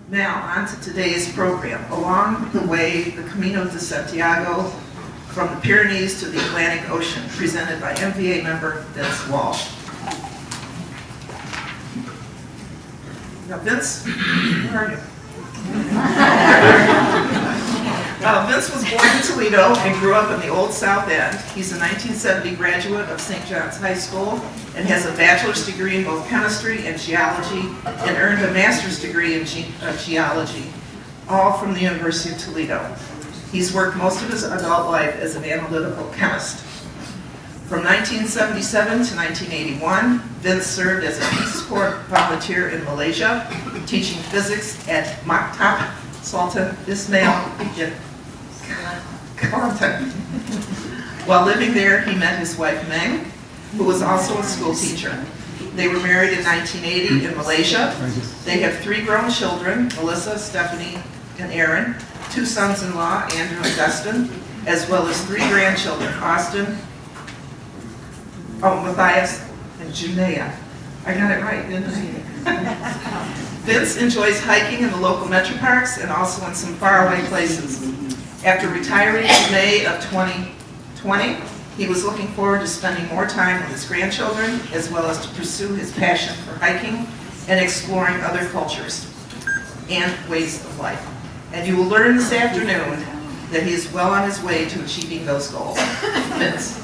Now, on to today's program. Along the way, the Camino de Santiago from the Pyrenees to the Atlantic Ocean, presented by MVA member Vince Walsh. Now, Vince, where are you? Vince was born in Toledo and grew up in the Old South End. He's a 1970 graduate of St. John's High School and has a bachelor's degree in both chemistry and geology and earned a master's degree in geology, all from the University of Toledo. He's worked most of his adult life as an analytical chemist. From 1977 to 1981, Vince served as a Peace Corps volunteer in Malaysia, teaching physics at Maktab Sultan Ismail in Kelantan. While living there, he met his wife Meng, who was also a school teacher. They were married in 1980 in Malaysia. They have 3 grown children, Melissa, Stephanie, and Aaron, 2 sons-in-law, Andrew and Dustin, as well as 3 grandchildren, Austin, Matthias, and Junea. I got it right, didn't I? Vince enjoys hiking in the local Metroparks and also in some faraway places. After retiring in May of 2020, he was looking forward to spending more time with his grandchildren, as well as to pursue his passion for hiking and exploring other cultures and ways of life. And you will learn this afternoon that he is well on his way to achieving those goals. Vince.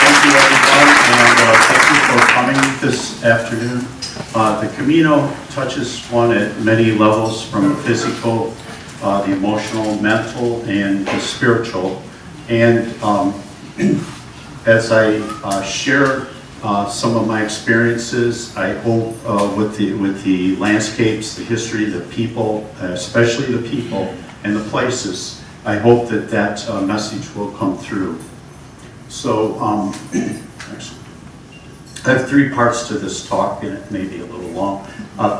Thank you, everyone, and thank you for coming this afternoon. The Camino touches one at many levels, from the physical, the emotional, mental, and the spiritual. And as I share some of my experiences, I hope with the landscapes, the history, the people, especially the people and the places, I hope that message will come through. So I have 3 parts to this talk, and it may be a little long.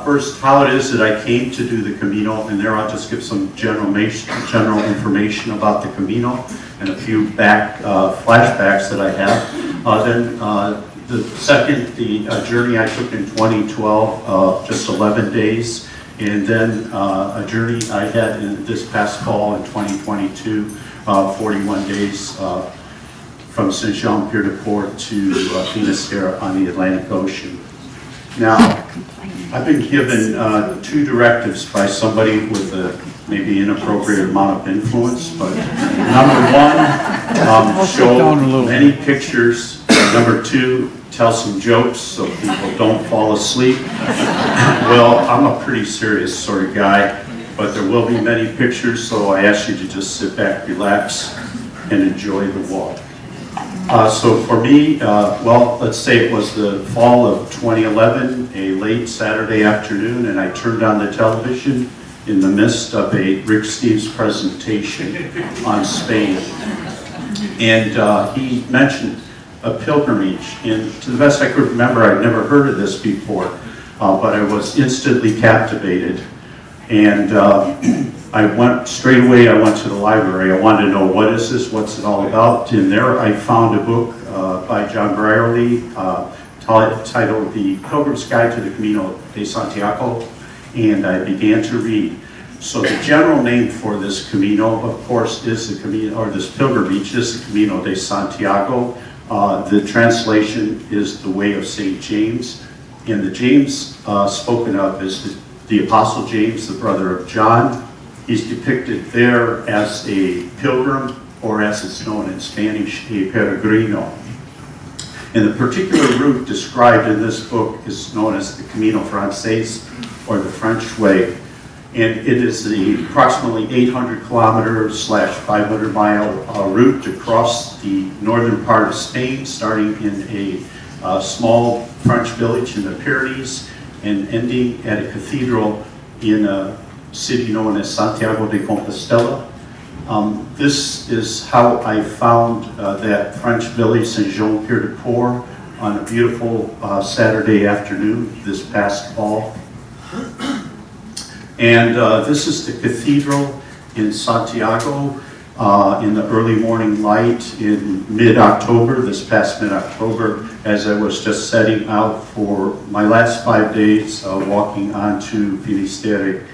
First, how it is that I came to do the Camino, and there I'll just give some general information about the Camino and a few flashbacks that I have. Then the second, the journey I took in 2012, just 11 days, and then a journey I had in this past fall in 2022, 41 days from Saint-Jean-Pied-de-Port to Finisterre on the Atlantic Ocean. Now, I've been given 2 directives by somebody with a maybe inappropriate amount of influence, but number 1, show many pictures. Number 2, tell some jokes so people don't fall asleep. Well, I'm a pretty serious sort of guy, but there will be many pictures, so I ask you to just sit back, relax, and enjoy the walk. So for me, well, let's say it was the fall of 2011, a late Saturday afternoon, and I turned on the television in the midst of a Rick Steves presentation on Spain. And he mentioned a pilgrimage, and to the best I could remember, I'd never heard of this before, but I was instantly captivated. And I went straight away, I went to the library. I wanted to know, what is this, what's it all about? And there I found a book by John Brierley titled The Pilgrim's Guide to the Camino de Santiago, and I began to read. So the general name for this Camino, of course, is the Camino, or this pilgrimage is the Camino de Santiago. The translation is the Way of St. James, and the James spoken of is the Apostle James, the brother of John. He's depicted there as a pilgrim, or as it's known in Spanish, a peregrino. And the particular route described in this book is known as the Camino Francés, or the French Way. And it is the approximately 800 kilometer / 500 mile route to cross the northern part of Spain, starting in a small French village in the Pyrenees and ending at a cathedral in a city known as Santiago de Compostela. This is how I found that French village, Saint-Jean-Pied-de-Port, on a beautiful Saturday afternoon this past fall. And this is the cathedral in Santiago. in the early morning light in mid-October, this past mid-October, as I was just setting out for my last 5 days walking onto Finisterre.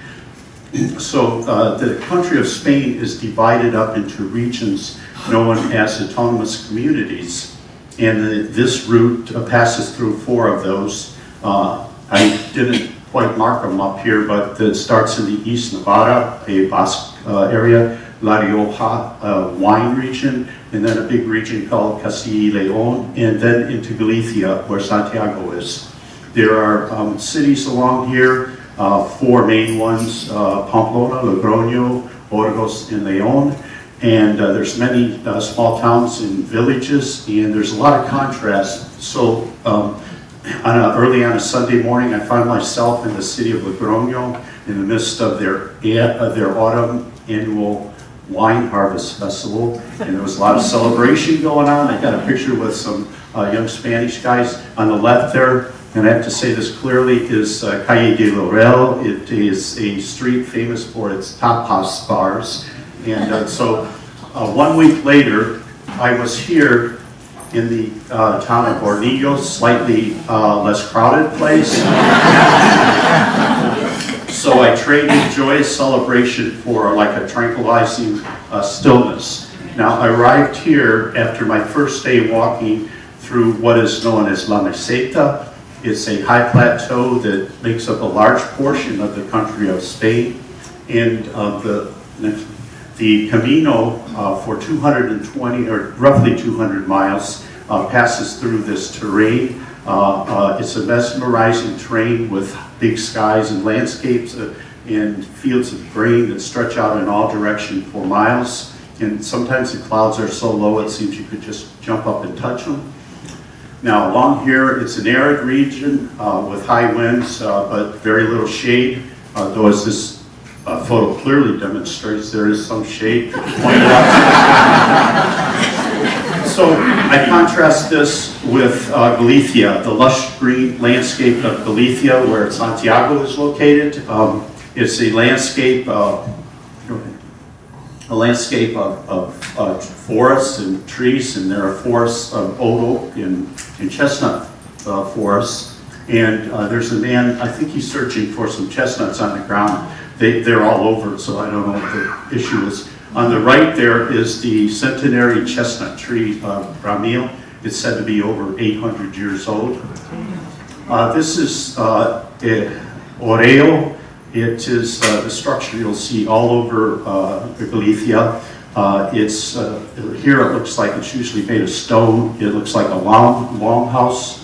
So the country of Spain is divided up into regions known as autonomous communities. And this route passes through 4 of those. I didn't quite mark them up here, but it starts in the East Nevada, a Basque area, La Rioja wine region, and then a big region called Castilla y León, and then into Galicia, where Santiago is. There are cities along here, 4 main ones, Pamplona, Logroño, Burgos, and León. And there's many small towns and villages, and there's a lot of contrast. So early on a Sunday morning, I found myself in the city of Logroño in the midst of their autumn annual wine harvest festival, and there was a lot of celebration going on. I got a picture with some young Spanish guys on the left there, and I have to say this clearly, is Calle de Laurel. It is a street famous for its tapas bars. And so 1 week later, I was here in the town of Hornillos, slightly less crowded place. So I traded joyous celebration for like a tranquilizing stillness. Now I arrived here after my first day walking through what is known as La Meseta. It's a high plateau that makes up a large portion of the country of Spain. And the Camino for 220 or roughly 200 miles passes through this terrain. It's a mesmerizing terrain with big skies and landscapes and fields of grain that stretch out in all directions for miles. And sometimes the clouds are so low it seems you could just jump up and touch them. Now along here, it's an arid region with high winds but very little shade, though as this photo clearly demonstrates, there is some shade pointed out. So I contrast this with Galicia, the lush green landscape of Galicia, where Santiago is located. It's a landscape of forests and trees, and there are forests of old oak and chestnut forests. And there's a man, I think he's searching for some chestnuts on the ground. They're all over, so I don't know what the issue is. On the right there is the centenary chestnut tree, Ramil. It's said to be over 800 years old. This is Oreo. It is the structure you'll see all over Galicia. Here it looks like it's usually made of stone. It looks like a long house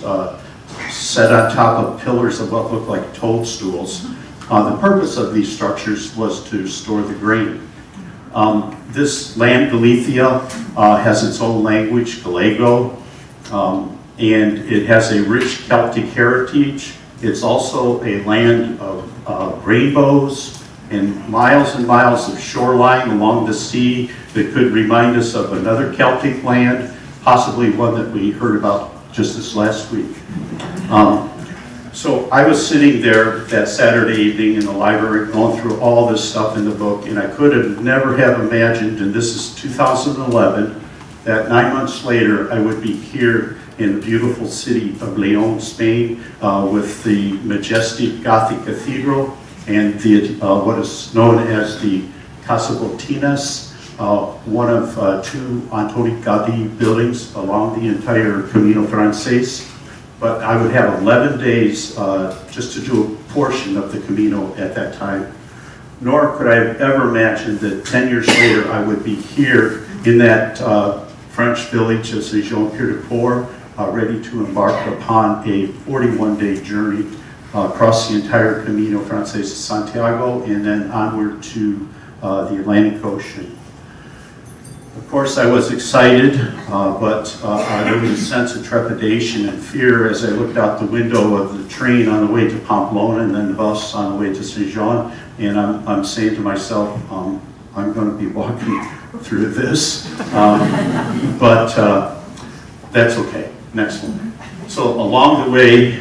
set on top of pillars of what look like toadstools. The purpose of these structures was to store the grain. This land, Galicia, has its own language, Gallego, and it has a rich Celtic heritage. It's also a land of rainbows and miles of shoreline along the sea that could remind us of another Celtic land, possibly one that we heard about just this last week. So I was sitting there that Saturday evening in the library going through all this stuff in the book, and I could have never have imagined, and this is 2011, that 9 months later I would be here in the beautiful city of León, Spain, with the majestic Gothic cathedral and the what is known as the Casa Botinas, one of 2 Antoni Gaudí buildings along the entire Camino Francés. But I would have 11 days just to do a portion of the Camino at that time. Nor could I have ever imagined that 10 years later I would be here in that French village of Saint-Jean-Pied-de-Port, ready to embark upon a 41-day journey across the entire Camino Francés to Santiago and then onward to the Atlantic Ocean. Of course, I was excited, but there was a sense of trepidation and fear as I looked out the window of the train on the way to Pamplona and then the bus on the way to Saint-Jean, and I'm saying to myself, I'm going to be walking through this, but that's okay. Next one. So along the way,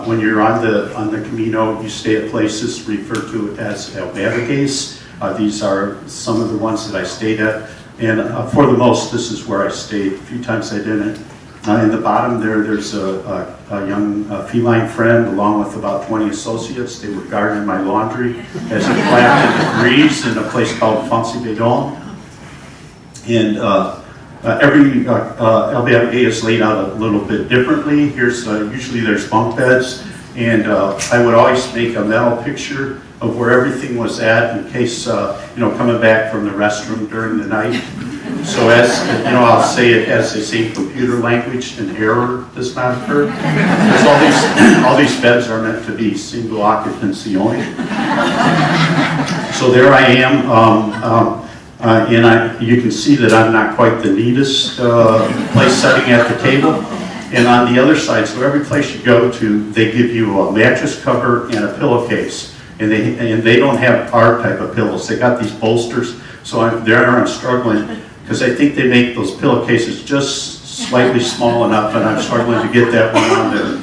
when you're on the Camino, you stay at places referred to as albergues. These are some of the ones that I stayed at. And for the most, this is where I stayed. A few times I didn't. In the bottom there's a young feline friend along with about 20 associates. They were guarding my laundry as it flapped in the breeze in a place called Fancy Bédon. And every albergue is laid out a little bit differently. Here's usually there's bunk beds, and I would always make a mental picture of where everything was at in case coming back from the restroom during the night. So as I'll say it as they say, computer language, and error does not occur. Because all these beds are meant to be single occupancy only. So there I am. And you can see that I'm not quite the neatest place setting at the table. And on the other side, so every place you go to, they give you a mattress cover and a pillowcase. And they don't have our type of pillows. They got these bolsters. So I'm struggling because I think they make those pillowcases just slightly small enough, and I'm struggling to get that one on there.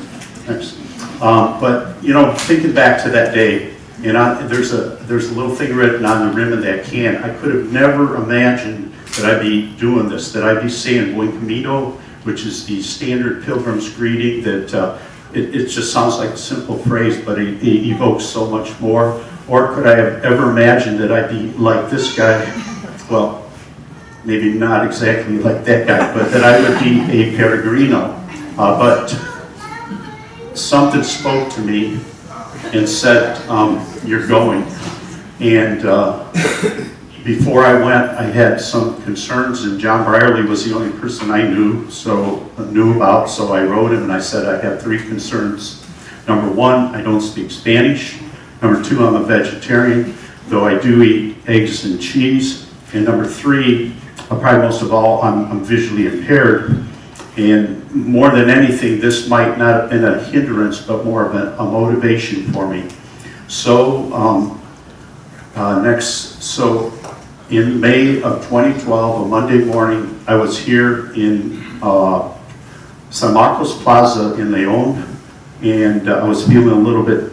But thinking back to that day, and there's a little thing written on the rim of that can. I could have never imagined that I'd be doing this, that I'd be saying Buen Camino, which is the standard pilgrim's greeting that it just sounds like a simple phrase, but it evokes so much more. Or could I have ever imagined that I'd be like this guy? Well, maybe not exactly like that guy, but that I would be a peregrino. But something spoke to me and said, you're going. And before I went, I had some concerns, and John Brierley was the only person I knew about, so I wrote him and I said I have 3 concerns. Number 1, I don't speak Spanish. Number 2, I'm a vegetarian, though I do eat eggs and cheese. And number 3, probably most of all, I'm visually impaired. And more than anything, this might not have been a hindrance, but more of a motivation for me. So in May of 2012, a Monday morning, I was here in San Marcos Plaza in León, and I was feeling a little bit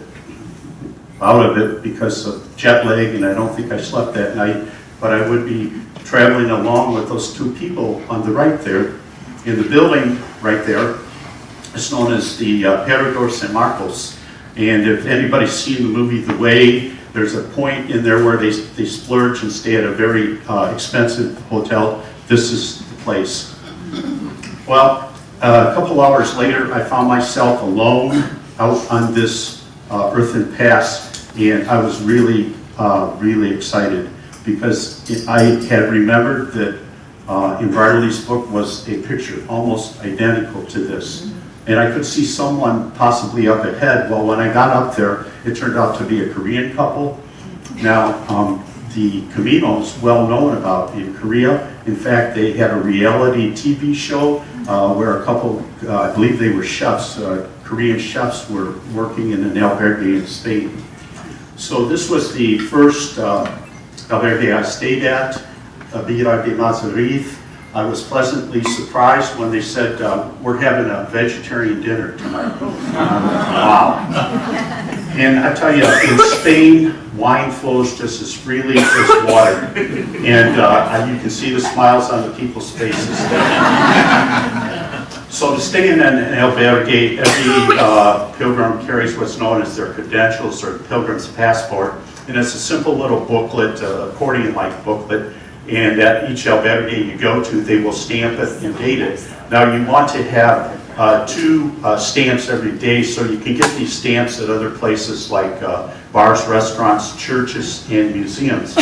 out of it because of jet lag, and I don't think I slept that night, but I would be traveling along with those 2 people on the right there. In the building right there, it's known as the Parador San Marcos. And if anybody's seen the movie The Way, there's a point in there where they splurge and stay at a very expensive hotel. This is the place. Well, a couple hours later, I found myself alone out on this earthen pass, and I was really, really excited because I had remembered that in Brierley's book was a picture almost identical to this. And I could see someone possibly up ahead. Well, when I got up there, it turned out to be a Korean couple. Now, the Camino is well known about in Korea. In fact, they had a reality TV show where a couple, I believe they were chefs, Korean chefs were working in an albergue in Spain. So this was the first albergue I stayed at, Villa de Mazarit. I was pleasantly surprised when they said, we're having a vegetarian dinner tonight. Wow. And I tell you, in Spain, wine flows just as freely as water. And you can see the smiles on the people's faces. So to stay in an albergue, every pilgrim carries what's known as their credentials or pilgrim's passport. And it's a simple little booklet, accordion-like booklet. And at each albergue you go to, they will stamp it and date it. Now you want to have 2 stamps every day, so you can get these stamps at other places like bars, restaurants, churches, and museums.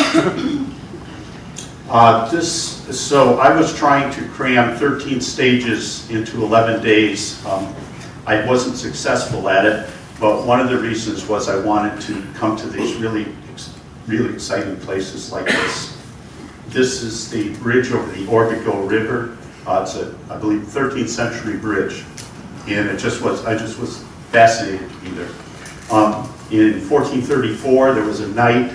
So I was trying to cram 13 stages into 11 days. I wasn't successful at it, but one of the reasons was I wanted to come to these really exciting places like this. This is the bridge over the Orbigo River. It's a, I believe, 13th century bridge, and I just was fascinated to be there. In 1434, there was a knight,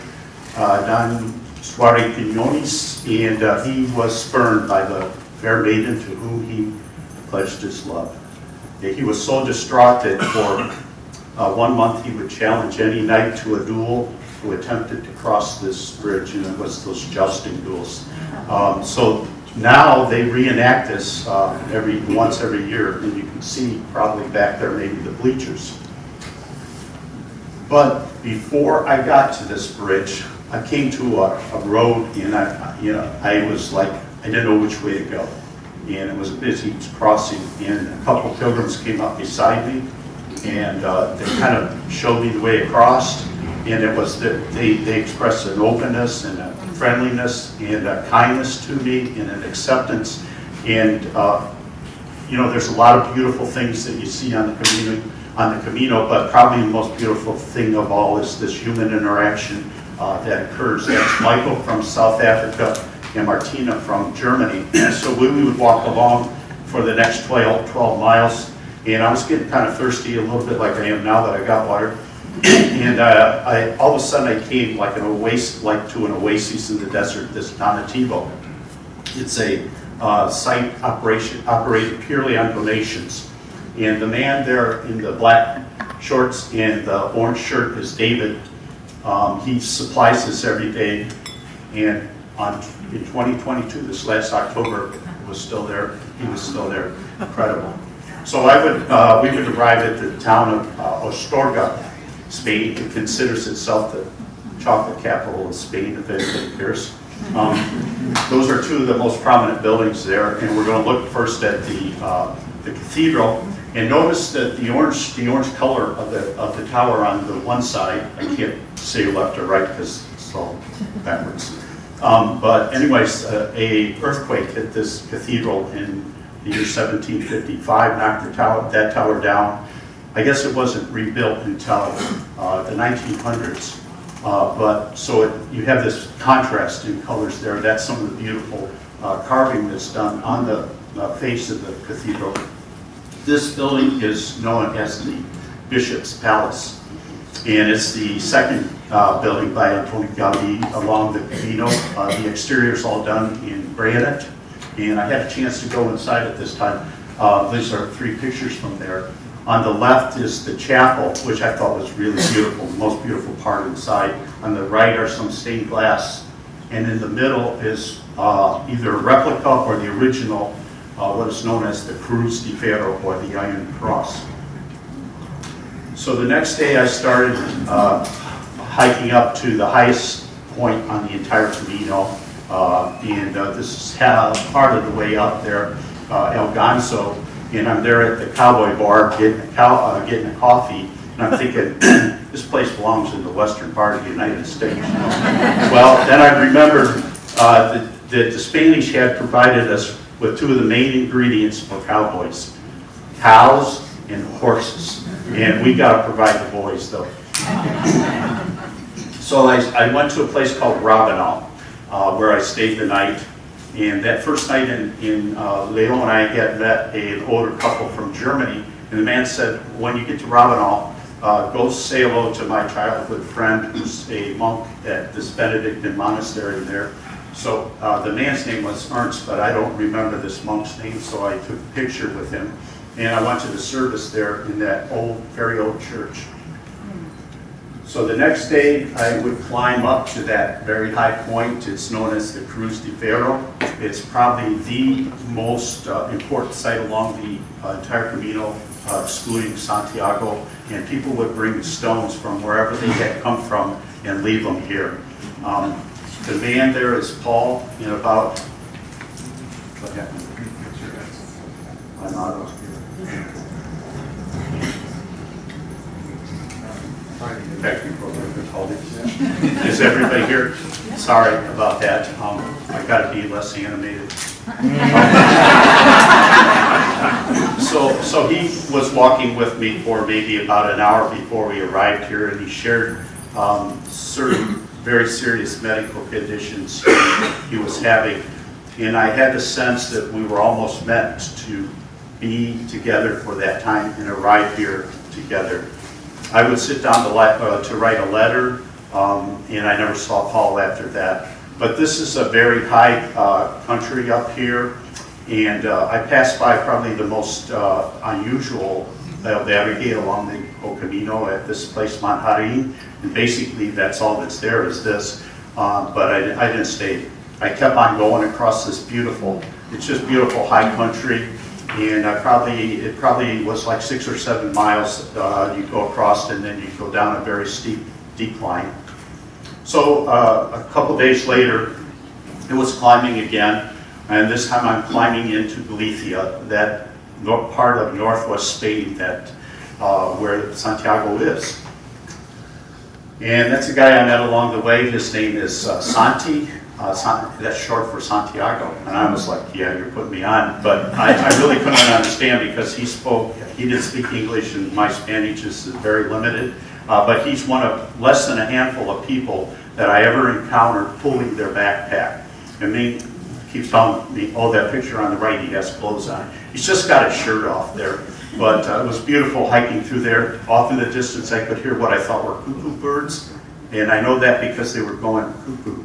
Don Suarez Piñones, and he was spurned by the fair maiden to whom he pledged his love. He was so distraught that for 1 month he would challenge any knight to a duel who attempted to cross this bridge, and it was those jousting duels. So now they reenact this once every year, and you can see probably back there maybe the bleachers. But before I got to this bridge, I came to a road, and I was like, I didn't know which way to go. And it was a busy crossing, and a couple pilgrims came up beside me, and they kind of showed me the way across. And it was that they expressed an openness and a friendliness and a kindness to me and an acceptance. And there's a lot of beautiful things that you see on the Camino, but probably the most beautiful thing of all is this human interaction that occurs. That's Michael from South Africa and Martina from Germany. So we would walk along for the next 12 miles, and I was getting kind of thirsty, a little bit like I am now that I got water. And all of a sudden I came like to an oasis in the desert, this Donativo. It's a site operated purely on donations. And the man there in the black shorts and the orange shirt is David. He supplies this every day. And in 2022, this last October, was still there. He was still there. Incredible. So we would arrive at the town of Astorga, Spain. It considers itself the chocolate capital of Spain, if anybody cares. Those are two of the most prominent buildings there, and we're going to look first at the cathedral. And notice that the orange color of the tower on the one side, I can't say left or right because it's all backwards. But anyways, a earthquake hit this cathedral in the year 1755, knocked that tower down. I guess it wasn't rebuilt until the 1900s. You have this contrast in colors there. That's some of the beautiful carving that's done on the face of the cathedral. This building is known as the Bishop's Palace, and it's the second building by Antoni Gaudí along the Camino. The exterior is all done in granite, and I had a chance to go inside at this time. These are 3 pictures from there. On the left is the chapel, which I thought was really beautiful, the most beautiful part inside. On the right are some stained glass, and in the middle is either a replica or the original, what is known as the Cruz de Ferro, or the Iron Cross. So the next day I started hiking up to the highest point on the entire Camino, and this is part of the way up there, El Ganso, and I'm there at the cowboy bar getting a coffee, and I'm thinking, this place belongs in the western part of the United States. Well, then I remembered that the Spanish had provided us with 2 of the main ingredients for cowboys: cows and horses. And we got to provide the boys, though. So I went to a place called Rabanal, where I stayed the night. And that first night in Leon, I had met an older couple from Germany. And the man said, when you get to Rabanal, go say hello to my childhood friend who's a monk at this Benedictine monastery there. So the man's name was Ernst, but I don't remember this monk's name, so I took a picture with him. And I went to the service there in that very old church. So the next day, I would climb up to that very high point. It's known as the Cruz de Ferro. It's probably the most important site along the entire Camino, excluding Santiago. And people would bring stones from wherever they had come from and leave them here. The man there is Paul, in about, what happened? I'm out of here. Is everybody here? Sorry about that. I got to be less animated. So he was walking with me for maybe about an hour before we arrived here, and he shared certain very serious medical conditions he was having. And I had the sense that we were almost meant to be together for that time and arrive here together. I would sit down to write a letter, and I never saw Paul after that. But this is a very high country up here, and I passed by probably the most unusual barricade along O Camino at this place, Manjarin, and basically that's all that's there is this, but I didn't stay. I kept on going across this beautiful, it's just beautiful high country, and it probably was like 6 or 7 miles you go across, and then you go down a very steep decline. So a couple days later, it was climbing again, and this time I'm climbing into Galicia, that part of northwest Spain that where Santiago is. And that's a guy I met along the way. His name is Santi. That's short for Santiago. And I was like, yeah, you're putting me on. But I really couldn't understand because he didn't speak English, and my Spanish is very limited. But he's one of less than a handful of people that I ever encountered pulling their backpack. And he keeps telling me, oh, that picture on the right, he has clothes on. He's just got his shirt off there. But it was beautiful hiking through there. Off in the distance, I could hear what I thought were cuckoo birds. And I know that because they were going cuckoo.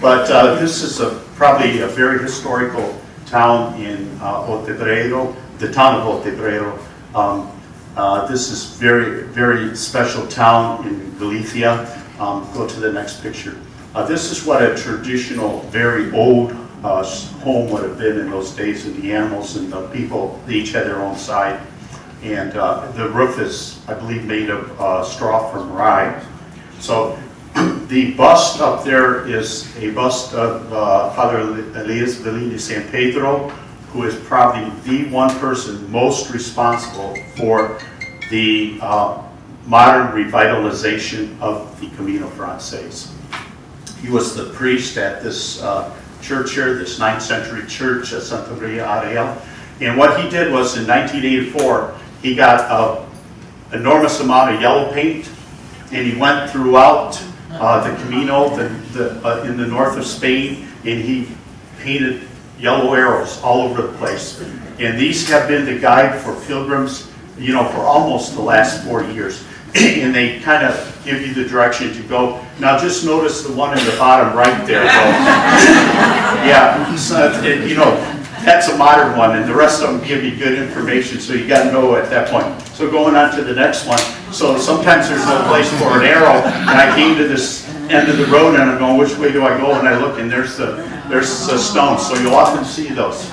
But this is probably a very historical town in Otebreiro, the town of Otebreiro. This is very, very special town in Galicia. Go to the next picture. This is what a traditional, very old home would have been in those days, and the animals and the people, they each had their own side. And the roof is, I believe, made of straw from rye. So the bust up there is a bust of Father Elias Velin de San Pedro, who is probably the one person most responsible for the modern revitalization of the Camino Frances. He was the priest at this church here, this 9th century church at Santa Maria Ariel. And what he did was in 1984, he got an enormous amount of yellow paint, and he went throughout the Camino in the north of Spain, and he painted yellow arrows all over the place. And these have been the guide for pilgrims, you know, for almost the last 40 years. And they kind of give you the direction to go. Now just notice the one in the bottom right there. Yeah, so, you know, that's a modern one, and the rest of them give you good information, so you got to know at that point. So going on to the next one. So sometimes there's no place for an arrow, and I came to this end of the road, and I'm going, which way do I go? And I look, and there's the stones. So you'll often see those.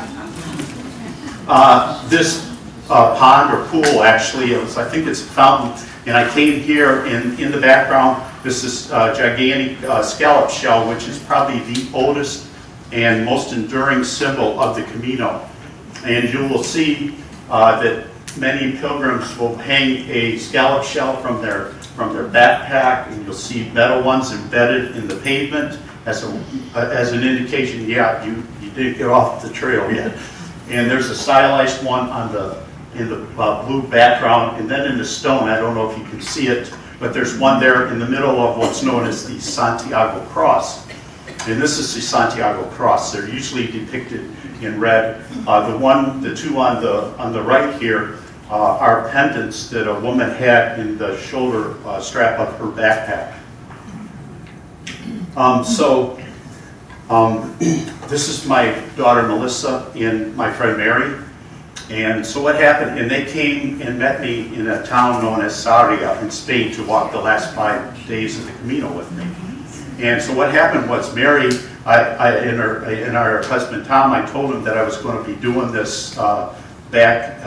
This pond or pool, actually, I think it's a fountain. And I came here, in the background, this is a gigantic scallop shell, which is probably the oldest and most enduring symbol of the Camino. And you will see that many pilgrims will hang a scallop shell from their backpack, and you'll see metal ones embedded in the pavement as an indication, yeah, you didn't get off the trail yet. And there's a stylized one in the blue background, and then in the stone, I don't know if you can see it, but there's one there in the middle of what's known as the Santiago Cross. And this is the Santiago Cross. They're usually depicted in red. The two on the right here are pendants that a woman had in the shoulder strap of her backpack. This is my daughter Melissa and my friend Mary. And so what happened, and they came and met me in a town known as Sarria in Spain to walk the last 5 days of the Camino with me. And so what happened was Mary, and our husband Tom, I told him that I was going to be doing this back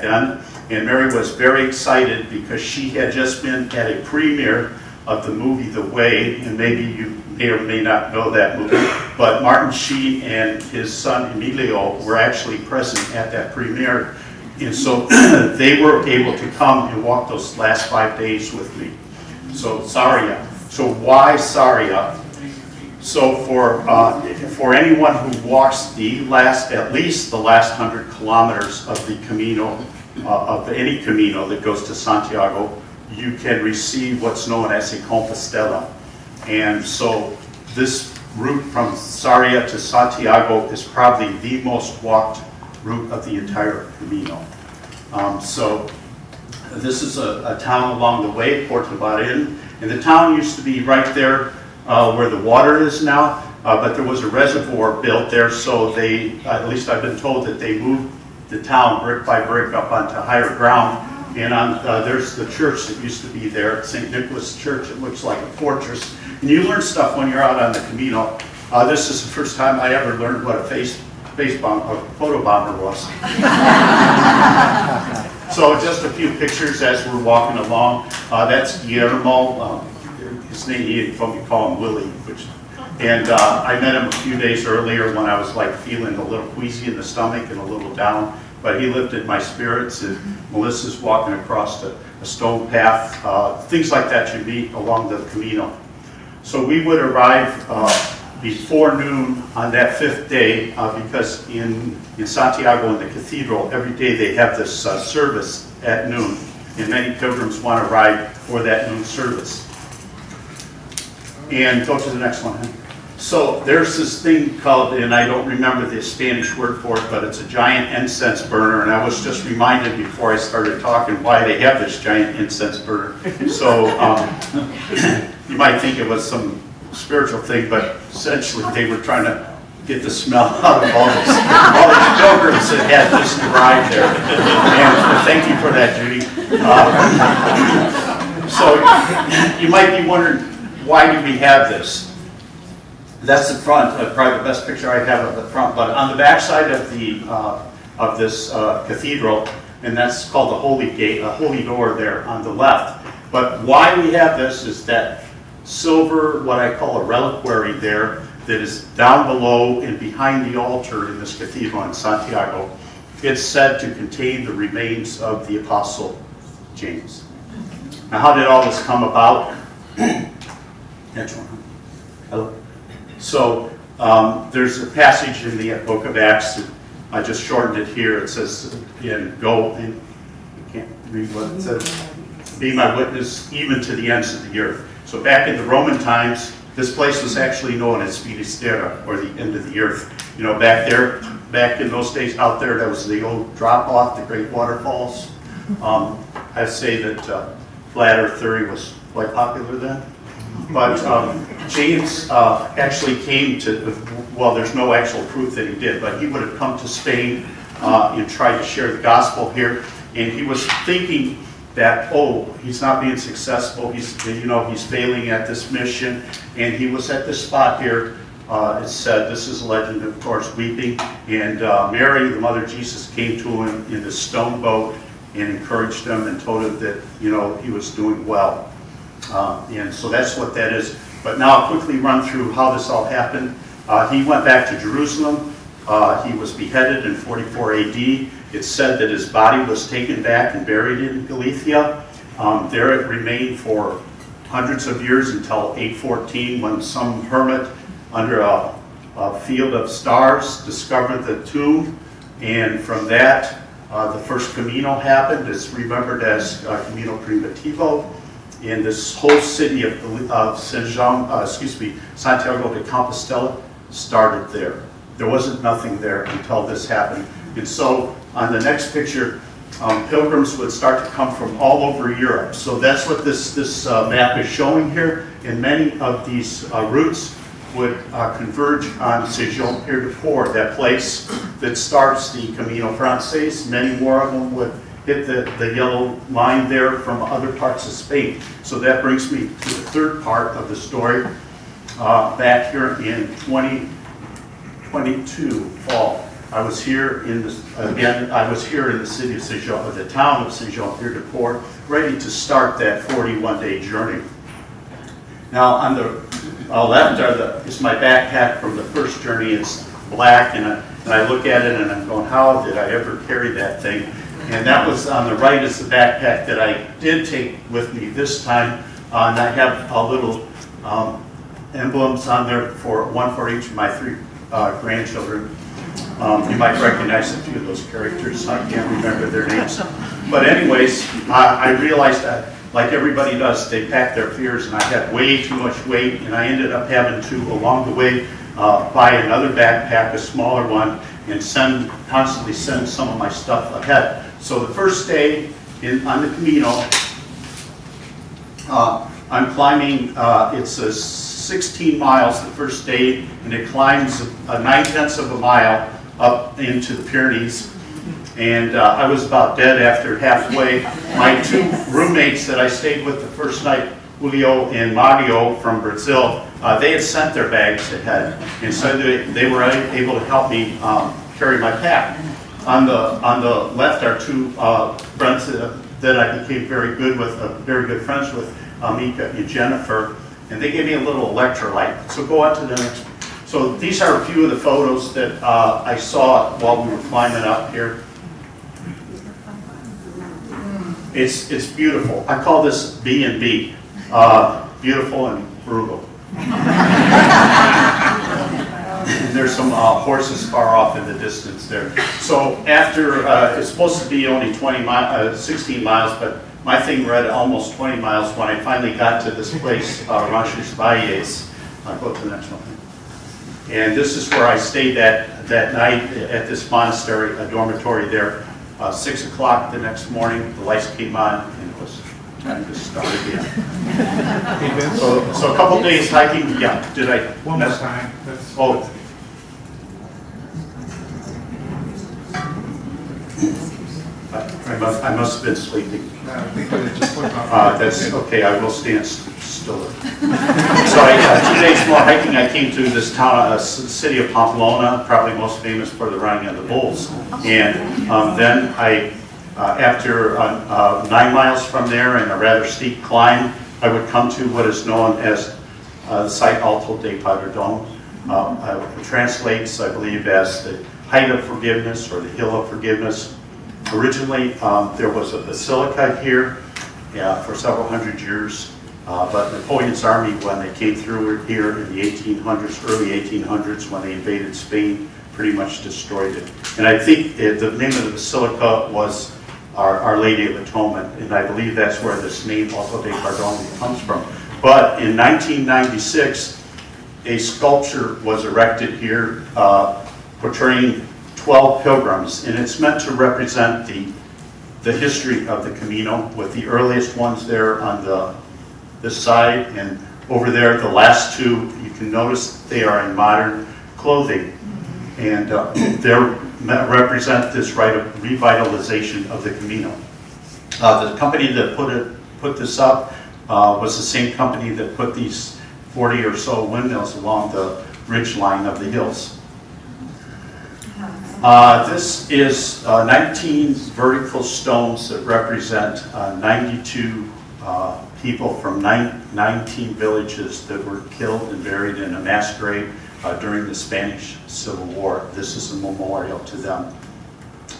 then. And Mary was very excited because she had just been at a premiere of the movie The Way, and maybe you may or may not know that movie, but Martin Sheen and his son Emilio were actually present at that premiere, and so they were able to come and walk those last 5 days with me. So Sarria. So why Sarria? So for anyone who walks at least the last 100 kilometers of the Camino, of any Camino that goes to Santiago, you can receive what's known as a Compostela. And so this route from Sarria to Santiago is probably the most walked route of the entire Camino. So this is a town along the way, Portobarin, and the town used to be right there where the water is now, but there was a reservoir built there, so they, at least I've been told, that they moved the town brick by brick up onto higher ground. And there's the church that used to be there, St. Nicholas Church. It looks like a fortress. And you learn stuff when you're out on the Camino. This is the first time I ever learned what a photo bomber was. So just a few pictures as we're walking along. That's Guillermo. His name, he told me to call him Willie. And I met him a few days earlier when I was like feeling a little queasy in the stomach and a little down. But he lifted my spirits, and Melissa's walking across a stone path, things like that you meet along the Camino. So we would arrive before noon on that 5th day because in Santiago in the cathedral, every day they have this service at noon, and many pilgrims want to ride for that noon service. And go to the next one. So there's this thing called, and I don't remember the Spanish word for it, but it's a giant incense burner. And I was just reminded before I started talking why they have this giant incense burner. So you might think it was some spiritual thing, but essentially they were trying to get the smell out of all the pilgrims that had just arrived there. And thank you for that, Judy. So you might be wondering, why do we have this? That's the front, probably the best picture I have of the front. But on the back side of this cathedral, and that's called the Holy Gate, a holy door there on the left. But why we have this is that silver, what I call a reliquary there, that is down below and behind the altar in this cathedral in Santiago. It's said to contain the remains of the Apostle James. Now, how did all this come about? Next one. Hello. So there's a passage in the book of Acts. I just shortened it here. It says, go, and I can't read what it says. Be my witness even to the ends of the earth. So back in the Roman times, this place was actually known as Finisterre, or the end of the earth. You know, back in those days out there, that was the old drop-off, the great waterfalls. I'd say that flat earth theory was quite popular then. But James actually came to, well, there's no actual proof that he did, but he would have come to Spain and tried to share the gospel here. And he was thinking that, oh, he's not being successful, he's failing at this mission. And he was at this spot here. It said, this is a legend, of course, weeping. And Mary, the mother of Jesus, came to him in this stone boat and encouraged him and told him that, he was doing well. And so that's what that is. But now I'll quickly run through how this all happened. He went back to Jerusalem. He was beheaded in 44 AD. It's said that his body was taken back and buried in Galicia. There it remained for hundreds of years until 814, when some hermit under a field of stars discovered the tomb. And from that, the first Camino happened. It's remembered as Camino Primitivo. And this whole city of Santiago de Compostela started there. There wasn't nothing there until this happened. And so on the next picture, pilgrims would start to come from all over Europe. So that's what this map is showing here. And many of these routes would converge on Saint-Jean-Pied-de-Port, that place that starts the Camino Frances. Many more of them would hit the yellow line there from other parts of Spain. So that brings me to the third part of the story. Back here in 2022 fall, I was here in the city of Saint-Jean, the town of Saint-Jean-Pied-de-Port, ready to start that 41-day journey. Now on the left is my backpack from the first journey. It's black, and I look at it and I'm going, how did I ever carry that thing? And that was on the right is the backpack that I did take with me this time. And I have a little emblems on there, one for each of my 3 grandchildren. You might recognize a few of those characters. I can't remember their names. But anyways, I realized that, like everybody does, they pack their fears, and I had way too much weight, and I ended up having to, along the way, buy another backpack, a smaller one, and constantly send some of my stuff ahead. So the first day on the Camino, I'm climbing, it's 16 miles the first day, and it climbs 9/10 of a mile up into the Pyrenees. and I was about dead after halfway. My two roommates that I stayed with the first night, Julio and Mario from Brazil, they had sent their bags ahead, and so they were able to help me carry my pack. On the left are two friends that I became very good friends with, Mika and Jennifer, and they gave me a little electrolyte. So go on to the next. So these are a few of the photos that I saw while we were climbing up here. It's beautiful. I call this B&B, beautiful and frugal. And there's some horses far off in the distance there. So after, it's supposed to be only 16 miles, but my thing read almost 20 miles when I finally got to this place, Ranchos Valles. I'll go to the next one. And this is where I stayed that night at this monastery, a dormitory there. 6 o'clock the next morning, the lights came on, and it was time to start again. So a couple days hiking. Yeah, did I? One more time. Oh. I must have been sleeping. That's okay. I will stand still. So 2 days more hiking. I came to this town, city of Pamplona, probably most famous for the running of the bulls. And then I, after 9 miles from there and a rather steep climb, I would come to what is known as the site Alto de Padredon. It translates, I believe, as the height of forgiveness or the hill of forgiveness. Originally, there was a basilica here for several hundred years, but Napoleon's army, when they came through here in the 1800s, early 1800s, when they invaded Spain, pretty much destroyed it. And I think the name of the basilica was Our Lady of Atonement, and I believe that's where this name, Alto de Padredon, comes from. But in 1996, a sculpture was erected here portraying 12 pilgrims, and it's meant to represent the history of the Camino, with the earliest ones there on this side, and over there, the last two, you can notice they are in modern clothing, and they represent this rite of revitalization of the Camino. The company that put this up was the same company that put these 40 or so windmills along the ridge line of the hills. This is 19 vertical stones that represent 92 people from 19 villages that were killed and buried in a mass grave during the Spanish Civil War. This is a memorial to them.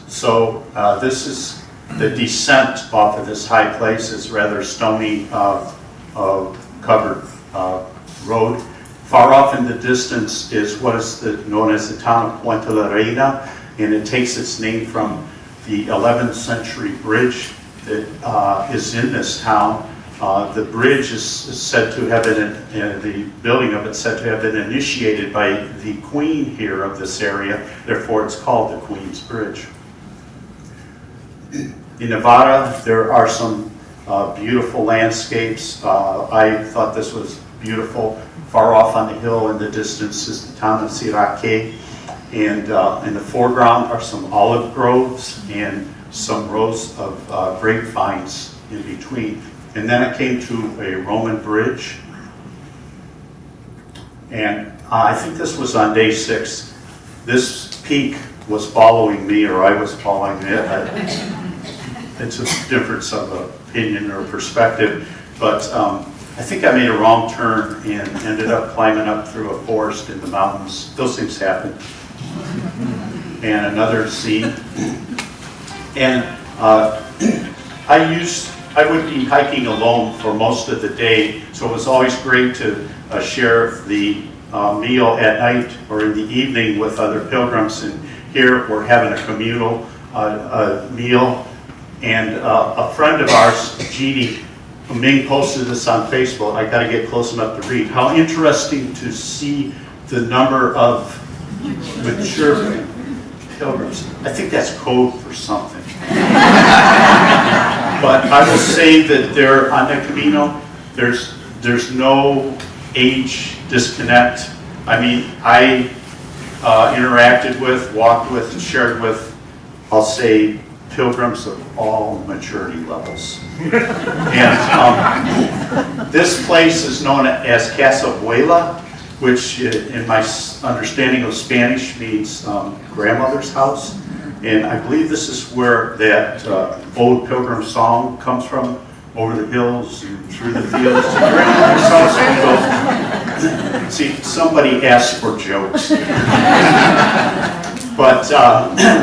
So this is the descent off of this high place. Is rather stony, covered road. Far off in the distance is what is known as the town of Puente la Reina, and it takes its name from the 11th century bridge that is in this town. The bridge is said to have been, the building of it said to have been initiated by the queen here of this area, therefore it's called the Queen's Bridge. In Nevada, there are some beautiful landscapes. I thought this was beautiful. Far off on the hill in the distance is the town of Atlanrtc, and in the foreground are some olive groves and some rows of grapevines in between. And then I came to a Roman bridge, and I think this was on day 6. This peak was following me, or I was following it. It's a difference of opinion or perspective, but I think I made a wrong turn and ended up climbing up through a forest in the mountains. Those things happen. And another scene. And I would be hiking alone for most of the day, so it was always great to share the meal at night or in the evening with other pilgrims. And here we're having a communal meal. And a friend of ours, Jeannie, Ming, posted this on Facebook. I got to get close enough to read. How interesting to see the number of mature pilgrims. I think that's code for something. But I will say that there on the Camino, there's no age disconnect. I mean, I interacted with, walked with, and shared with I'll say pilgrims of all maturity levels. And this place is known as Casa Abuela, which in my understanding of Spanish means grandmother's house. And I believe this is where that old pilgrim song comes from, over the hills and through the fields. Grandmother's house we go. See, somebody asked for jokes. But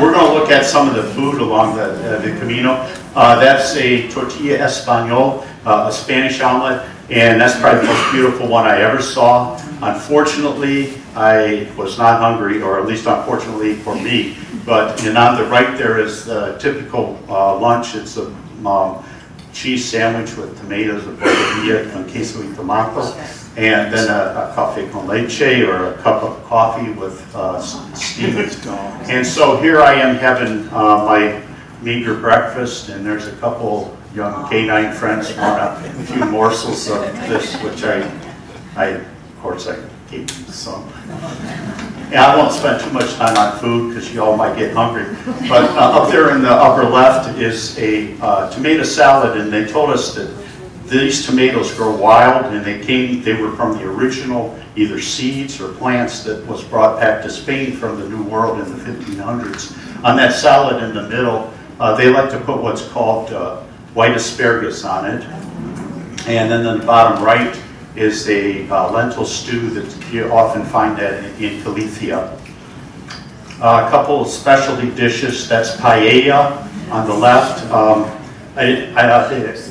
we're going to look at some of the food along the Camino. That's a tortilla español, a Spanish omelet, and that's probably the most beautiful one I ever saw. Unfortunately, I was not hungry, or at least unfortunately for me. But and on the right there is the typical lunch. It's a cheese sandwich with tomatoes, a botella con queso y tomato, and then a café con leche, or a cup of coffee with steam. And so here I am having my meager breakfast, and there's a couple young canine friends want a few morsels of this, which I of course I gave them some. And I won't spend too much time on food because you all might get hungry. But up there in the upper left is a tomato salad, and they told us that these tomatoes grow wild, and they were from the original either seeds or plants that was brought back to Spain from the New World in the 1500s. On that salad in the middle, they like to put what's called white asparagus on it. And then in the bottom right is a lentil stew that you often find that in Galicia. A couple of specialty dishes, that's paella on the left.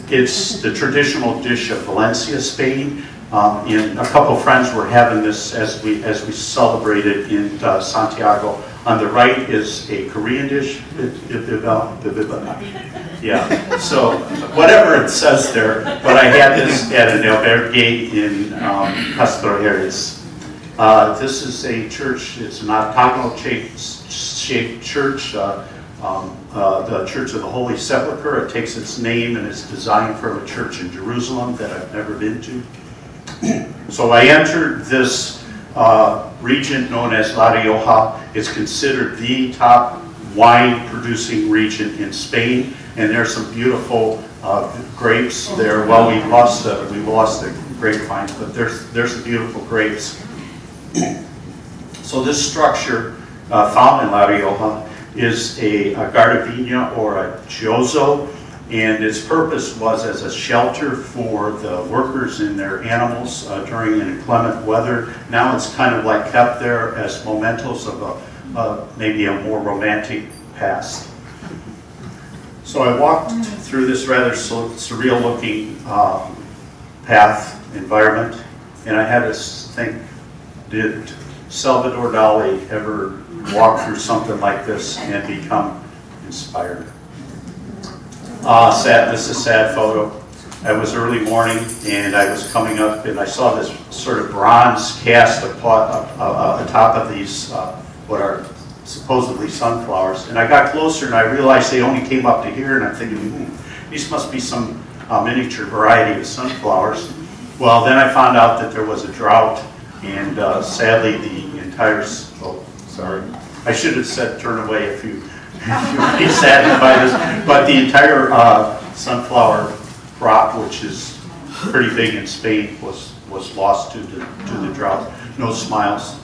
It's the traditional dish of Valencia, Spain. And a couple of friends were having this as we celebrated in Santiago. On the right is a Korean dish. Yeah, so whatever it says there, but I had this at an albergue in Castilleries. This is a church, it's an octagonal-shaped church, the Church of the Holy Sepulchre. It takes its name and it's designed from a church in Jerusalem that I've never been to. So I entered this region known as La Rioja. It's considered the top wine-producing region in Spain, and there's some beautiful grapes there. Well, we lost the grapevines, but there's the beautiful grapes. So this structure found in La Rioja is a gardavina or a chozo, and its purpose was as a shelter for the workers and their animals during inclement weather. Now it's kind of like kept there as mementos of maybe a more romantic past. So I walked through this rather surreal looking path environment, and I had to think, did Salvador Dali ever walk through something like this and become inspired? Sad. This is a sad photo. It was early morning, and I was coming up, and I saw this sort of bronze cast atop of these what are supposedly sunflowers. And I got closer, and I realized they only came up to here, and I'm thinking, these must be some miniature variety of sunflowers. Well, then I found out that there was a drought, and sadly the entire, sorry, I should have said turn away if you would be saddened by this, but the entire sunflower crop, which is pretty big in Spain, was lost to the drought. No smiles.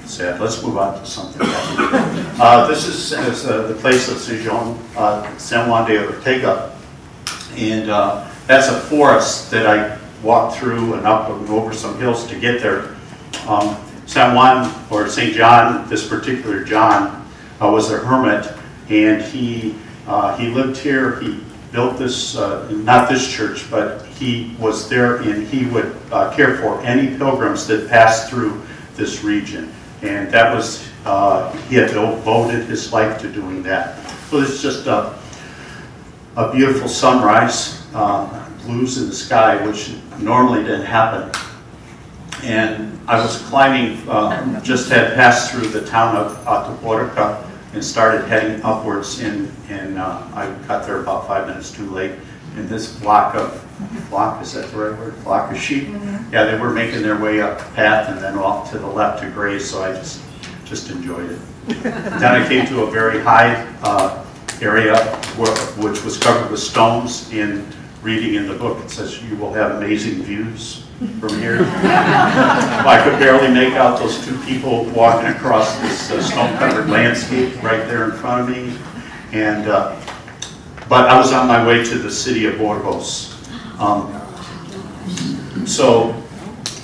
Sad. Let's move on to something else. This is the place of San Juan de Ortega, and that's a forest that I walked through and up and over some hills to get there. San Juan, or St. John, this particular John, was a hermit, and he lived here. He built this, not this church, but he was there, and he would care for any pilgrims that passed through this region. And that was, he had devoted his life to doing that. So it's just a beautiful sunrise, blues in the sky, which normally didn't happen. And I was climbing, just had passed through the town of Atlanrtc and started heading upwards, and I got there about 5 minutes too late. And this flock, is that the right word? Flock of sheep? Mm-hmm. Yeah, they were making their way up the path and then off to the left to graze, so I just enjoyed it. Then I came to a very high area which was covered with stones, and reading in the book it says you will have amazing views from here. I could barely make out those two people walking across this stone-covered landscape right there in front of me. And but I was on my way to the city of Burgos.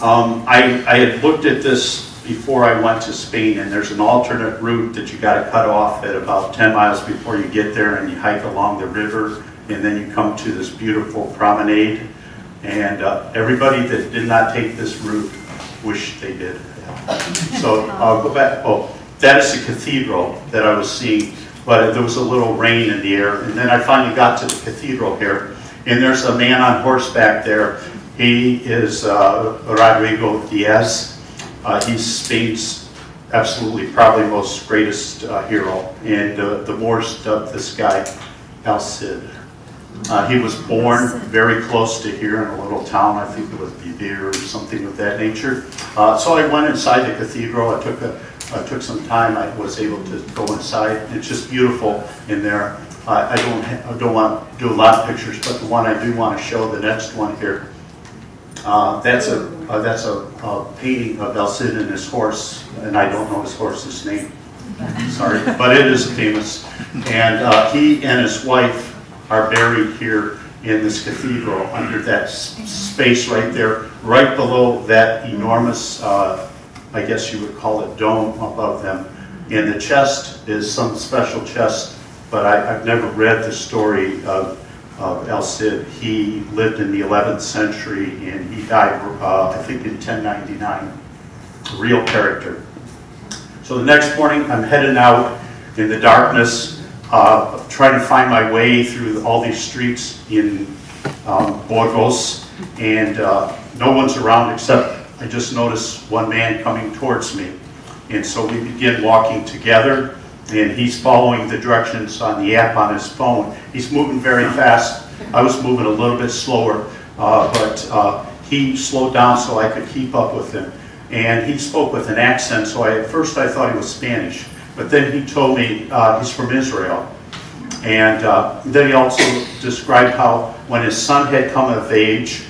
I had looked at this before I went to Spain, and there's an alternate route that you got to cut off at about 10 miles before you get there, and you hike along the river, and then you come to this beautiful promenade. And everybody that did not take this route wished they did. So I'll go back. Oh, that is the cathedral that I was seeing, but there was a little rain in the air. And then I finally got to the cathedral here, and there's a man on horseback there. He is Rodrigo Diaz. He's Spain's absolutely probably most greatest hero, and the Moors dubbed this guy El Cid. He was born very close to here in a little town, I think it was Bibir or something of that nature. So I went inside the cathedral. I took some time. I was able to go inside. It's just beautiful in there. I don't want to do a lot of pictures, but the one I do want to show, the next one here, that's a painting of El Cid and his horse, and I don't know his horse's name. Sorry, but it is famous. And he and his wife are buried here in this cathedral under that space right there, right below that enormous, I guess you would call it, dome above them. And the chest is some special chest, but I've never read the story of El Cid. He lived in the 11th century, and he died, I think, in 1099. A real character. So the next morning, I'm heading out in the darkness, trying to find my way through all these streets in Burgos, and no one's around except I just noticed one man coming towards me. And so we begin walking together, and he's following the directions on the app on his phone. He's moving very fast. I was moving a little bit slower, but he slowed down so I could keep up with him. And he spoke with an accent, so at first I thought he was Spanish. But then he told me he's from Israel. And then he also described how when his son had come of age,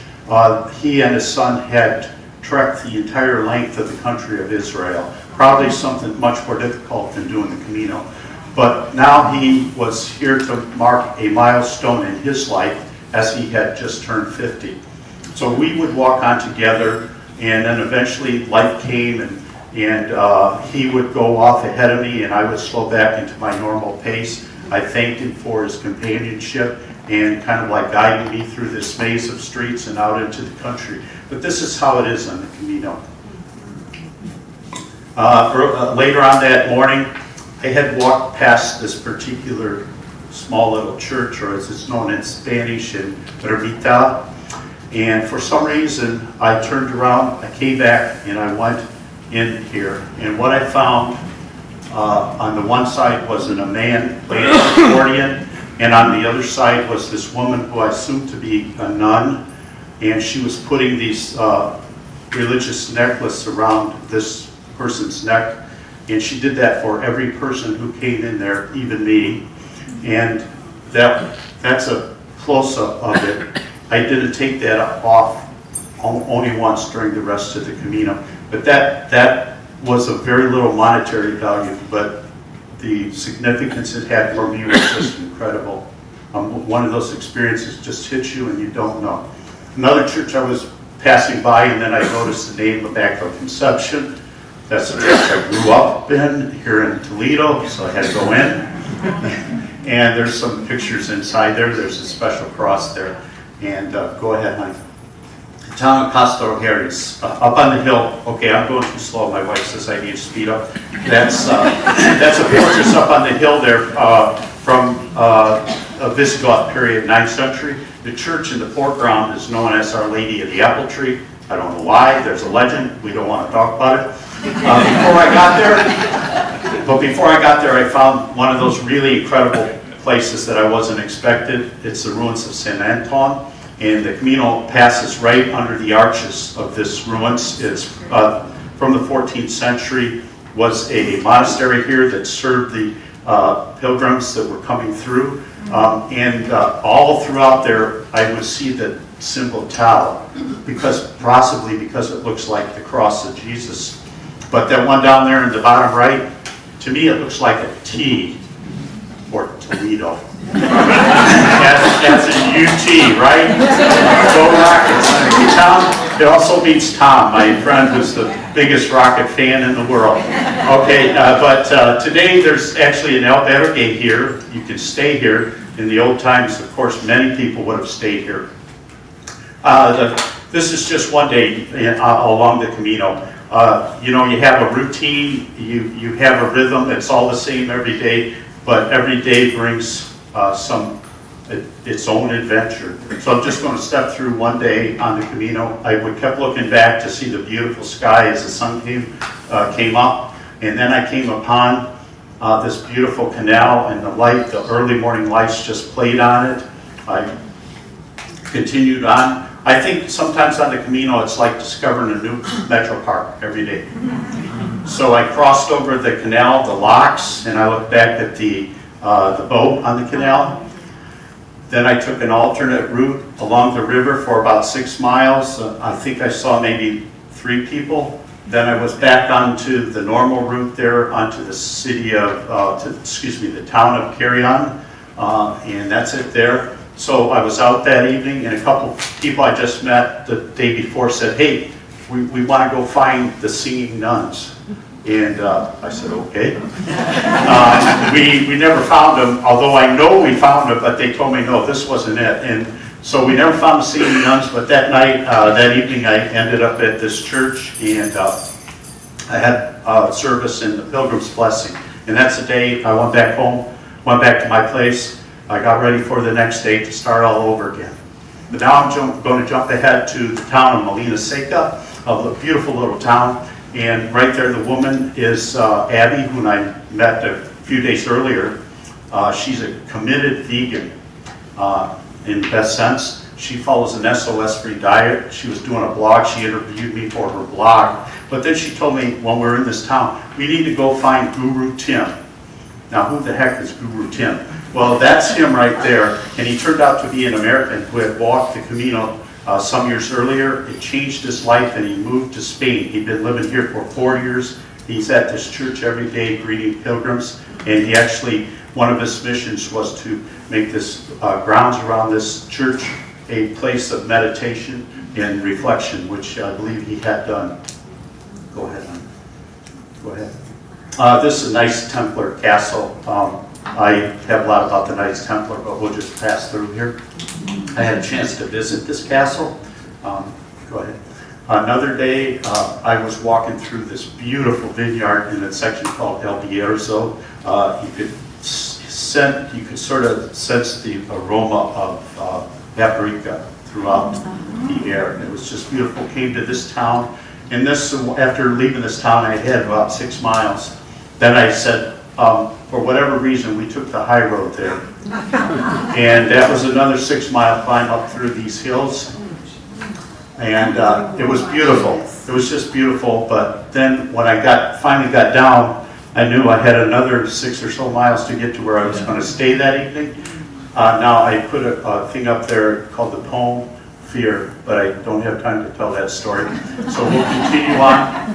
he and his son had trekked the entire length of the country of Israel. Probably something much more difficult than doing the Camino. But now he was here to mark a milestone in his life as he had just turned 50. So we would walk on together, and then eventually light came, and he would go off ahead of me, and I would slow back into my normal pace. I thanked him for his companionship and kind of like guiding me through this maze of streets and out into the country. But this is how it is on the Camino. Later on that morning, I had walked past this particular small little church, or as it's known in Spanish, in Ermita. And for some reason, I turned around, I came back, and I went in here. And what I found on the one side was a man playing an accordion, and on the other side was this woman who I assumed to be a nun, and she was putting these religious necklace around this person's neck, and she did that for every person who came in there, even me. And that's a close-up of it. I didn't take that off only once during the rest of the Camino, but that was of very little monetary value, but the significance it had for me was just incredible. One of those experiences just hits you and you don't know. Another church I was passing by, and then I noticed the name Immaculate Conception. That's the church I grew up in here in Toledo, so I had to go in. And there's some pictures inside there. There's a special cross there. And go ahead, honey. Town of Pastor Harris, up on the hill. Okay, I'm going too slow. My wife says I need to speed up. That's a fortress up on the hill there from a Visigoth period, 9th century. The church in the foreground is known as Our Lady of the Apple Tree. I don't know why. There's a legend. We don't want to talk about it. Before I got there, I found one of those really incredible places that I wasn't expected. It's the ruins of St. Anton. And the Camino passes right under the arches of this ruins. It's from the 14th century, was a monastery here that served the pilgrims that were coming through. And all throughout there, I would see the symbol Tau, possibly because it looks like the cross of Jesus. But that one down there in the bottom right, to me it looks like a T for Toledo. As in UT, right? Go Rockets. Tom, it also means Tom, my friend who's the biggest Rocket fan in the world. Okay, but today there's actually an albergue here. You can stay here. In the old times, of course, many people would have stayed here. This is just one day along the Camino. You know, you have a routine, you have a rhythm that's all the same every day, but every day brings its own adventure. So I'm just going to step through one day on the Camino. I kept looking back to see the beautiful sky as the sun came up, and then I came upon this beautiful canal, and the early morning lights just played on it. I continued on. I think sometimes on the Camino it's like discovering a new Metroparks every day. So I crossed over the canal, the locks, and I looked back at the boat on the canal. Then I took an alternate route along the river for about 6 miles. I think I saw maybe 3 people. Then I was back onto the normal route there, onto the the town of Carrion, and that's it there. So I was out that evening, and a couple people I just met the day before said, "Hey, we want to go find the singing nuns." And I said, "Okay." We never found them, although I know we found them, but they told me, no, this wasn't it. And so we never found the singing nuns, but that night, that evening, I ended up at this church, and I had service in the Pilgrim's Blessing. And that's the day I went back home, went back to my place. I got ready for the next day to start all over again. But now I'm going to jump ahead to the town of Molina Seca, a beautiful little town. And right there, the woman is Abby, whom I met a few days earlier. She's a committed vegan in the best sense. She follows an SOS-free diet. She was doing a blog. She interviewed me for her blog. But then she told me, when we're in this town, we need to go find Guru Tim. Now, who the heck is Guru Tim? Well, that's him right there. And he turned out to be an American who had walked the Camino some years earlier. It changed his life, and he moved to Spain. He'd been living here for 4 years. He's at this church every day greeting pilgrims, and he actually, one of his missions was to make this grounds around this church a place of meditation and reflection, which I believe he had done. Go ahead, hon. Go ahead. This is a nice Templar castle. I have a lot about the Knights Templar, but we'll just pass through here. I had a chance to visit this castle. Go ahead. Another day, I was walking through this beautiful vineyard in a section called Atlanrtc. You could sort of sense the aroma of paprika throughout the air. It was just beautiful. Came to this town, and after leaving this town, I had about 6 miles. Then I said, for whatever reason, we took the high road there. And that was another 6-mile climb up through these hills. And it was beautiful. It was just beautiful. But then when I finally got down, I knew I had another 6 or so miles to get to where I was going to stay that evening. Now I put a thing up there called the poem Fear, but I don't have time to tell that story. So we'll continue on.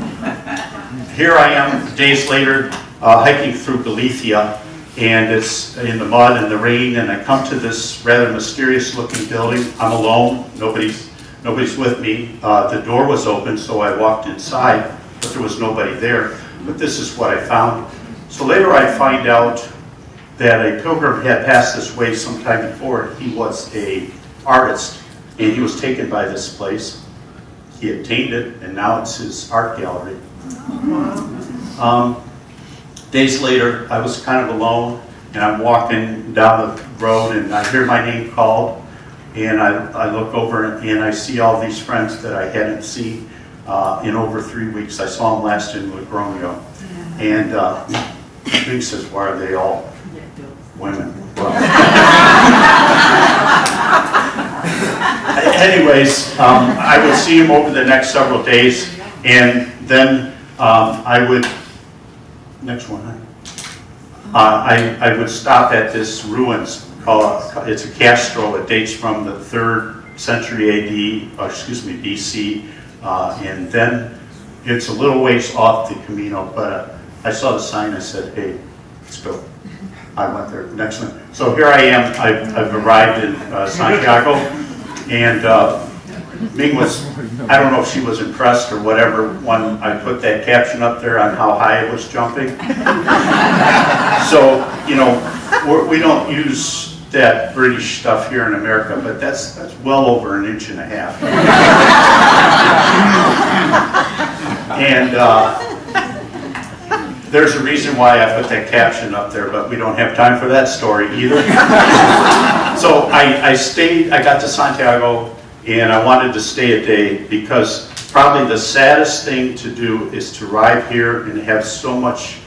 Here I am days later, hiking through Galicia, and it's in the mud and the rain, and I come to this rather mysterious looking building. I'm alone, nobody's with me. The door was open, so I walked inside, but there was nobody there. But this is what I found. So later I find out that a pilgrim had passed this way sometime before. He was an artist, and he was taken by this place. He obtained it, and now it's his art gallery. Days later, I was kind of alone, and I'm walking down the road, and I hear my name called, and I look over, and I see all these friends that I hadn't seen in over 3 weeks. I saw them last in Logroño, and Big says, "Why are they all women?" Well, anyways, I would see him over the next several days, and then I would Next one, I would stop at this ruins called, it's a castro. It dates from the 3rd century AD, or excuse me, BC, and then it's a little ways off the Camino, but I saw the sign, I said, hey, let's go. I went there. Next one. So here I am, I've arrived in Santiago, and Ming was, I don't know if she was impressed or whatever when I put that caption up there on how high I was jumping. So, you know, we don't use that British stuff here in America, but that's well over 1.5 inches. And there's a reason why I put that caption up there, but we don't have time for that story either. So I got to Santiago, and I wanted to stay a day because probably the saddest thing to do is to arrive here and have so much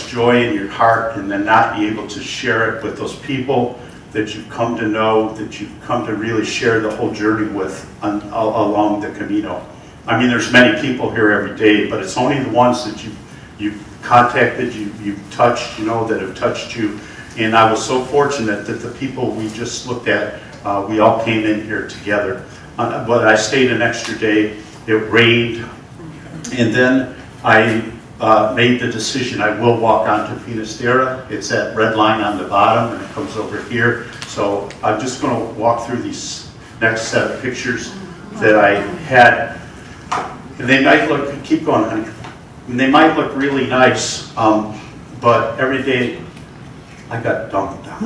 joy in your heart and then not be able to share it with those people that you've come to know, that you've come to really share the whole journey with along the Camino. I mean, there's many people here every day, but it's only the ones that you've contacted, you've touched, you know, that have touched you. And I was so fortunate that the people we just looked at, we all came in here together. But I stayed an extra day. It rained, and then I made the decision I will walk onto Finisterre. It's that red line on the bottom, and it comes over here. So I'm just going to walk through these next set of pictures that I had. And they might look, keep going, honey. And they might look really nice, but every day I got dumped on.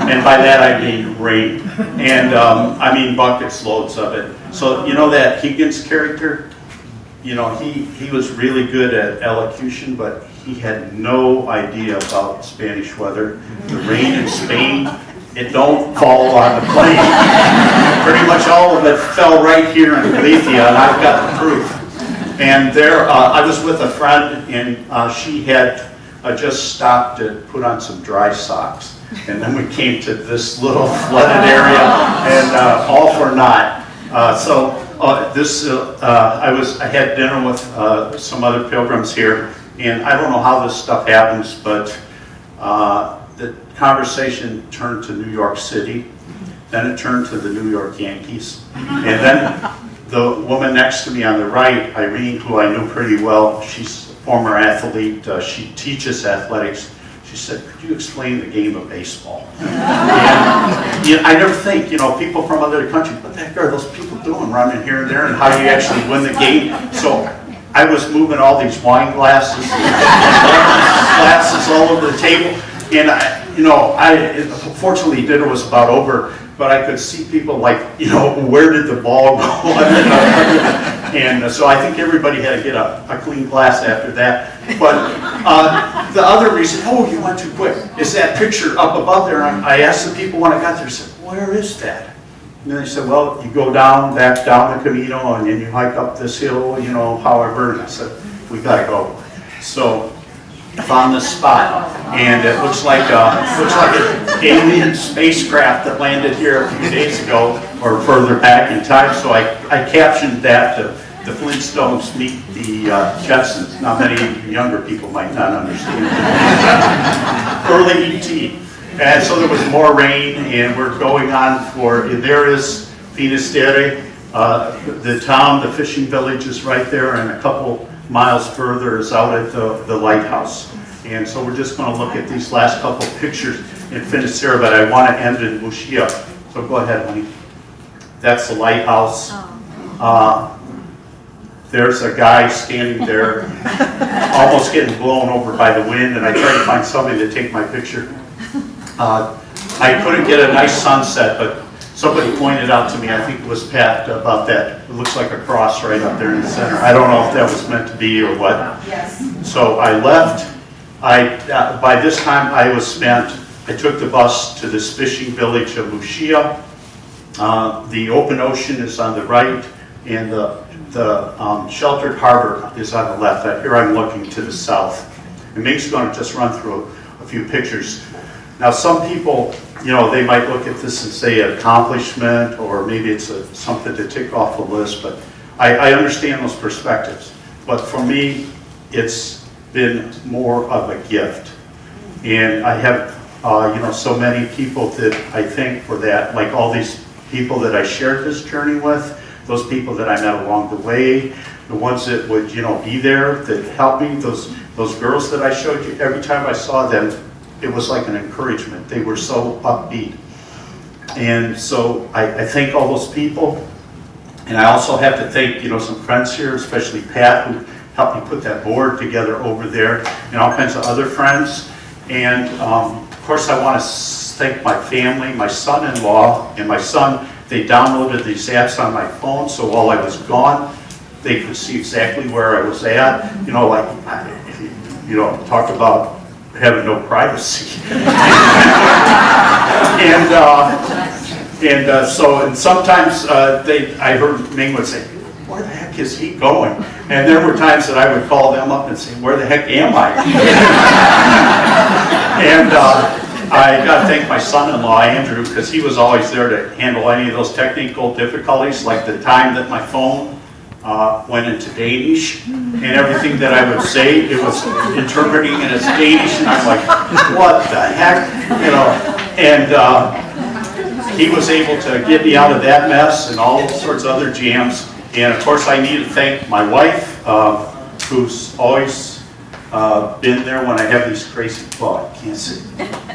And by that I mean rain. And I mean buckets loads of it. So you know that Higgins character? You know, he was really good at elocution, but he had no idea about Spanish weather. The rain in Spain, it don't fall on the plane. Pretty much all of it fell right here in Galicia, and I've got the proof. And there, I was with a friend, and she had just stopped to put on some dry socks. And then we came to this little flooded area, and all for naught. I had dinner with some other pilgrims here, and I don't know how this stuff happens, but the conversation turned to New York City, then it turned to the New York Yankees, and then the woman next to me on the right, Irene, who I knew pretty well, she's a former athlete, she teaches athletics. She said, could you explain the game of baseball? And, you know, I never think, you know, people from other countries, what the heck are those people doing running here and there, and how do you actually win the game? So I was moving all these wine glasses all over the table, and fortunately dinner was about over, but I could see people like, you know, where did the ball go? And so I think everybody had to get a clean glass after that. But the other reason, oh, you went too quick, is that picture up above there. I asked the people when I got there, I said, where is that? And they said, well, you go back down the Camino, and then you hike up this hill, you know, however. And I said, we got to go. So I found this spot, and it looks like an alien spacecraft that landed here a few days ago, or further back in time. So I captioned that the Flintstones meet the Jetsons. Now many younger people might not understand. Early ET. And so there was more rain, and we're going on there is Finisterre, the town, the fishing village is right there, and a couple miles further is out at the lighthouse. And so we're just going to look at these last couple pictures in Finisterre, but I want to end in Muxía. So go ahead, honey. That's the lighthouse. There's a guy standing there, almost getting blown over by the wind, and I tried to find somebody to take my picture. I couldn't get a nice sunset, but somebody pointed out to me, I think it was Pat, about that. It looks like a cross right up there in the center. I don't know if that was meant to be or what. Yes. So I left. By this time I took the bus to this fishing village of Muxía. The open ocean is on the right, and the sheltered harbor is on the left. Here I'm looking to the south. And Ming's going to just run through a few pictures. Now some people, you know, they might look at this and say accomplishment, or maybe it's something to tick off the list, but I understand those perspectives. But for me, it's been more of a gift. And I have, you know, so many people that I thank for that, like all these people that I shared this journey with, those people that I met along the way, the ones that would, you know, be there, that helped me, those girls that I showed you, every time I saw them, it was like an encouragement. They were so upbeat. And so I thank all those people. And I also have to thank, you know, some friends here, especially Pat, who helped me put that board together over there, and all kinds of other friends. And of course, I want to thank my family, my son-in-law and my son. They downloaded these apps on my phone, so while I was gone, they could see exactly where I was at. You know, like, you know, talk about having no privacy. And sometimes I heard Ming would say, "Where the heck is he going?" And there were times that I would call them up and say, "Where the heck am I?" And I got to thank my son-in-law, Andrew, because he was always there to handle any of those technical difficulties, like the time that my phone went into Danish, and everything that I would say, it was interpreting it as Danish, and I'm like, what the heck, you know? And he was able to get me out of that mess and all sorts of other jams. And of course, I need to thank my wife, who's always been there when I have these crazy, well, I can't say,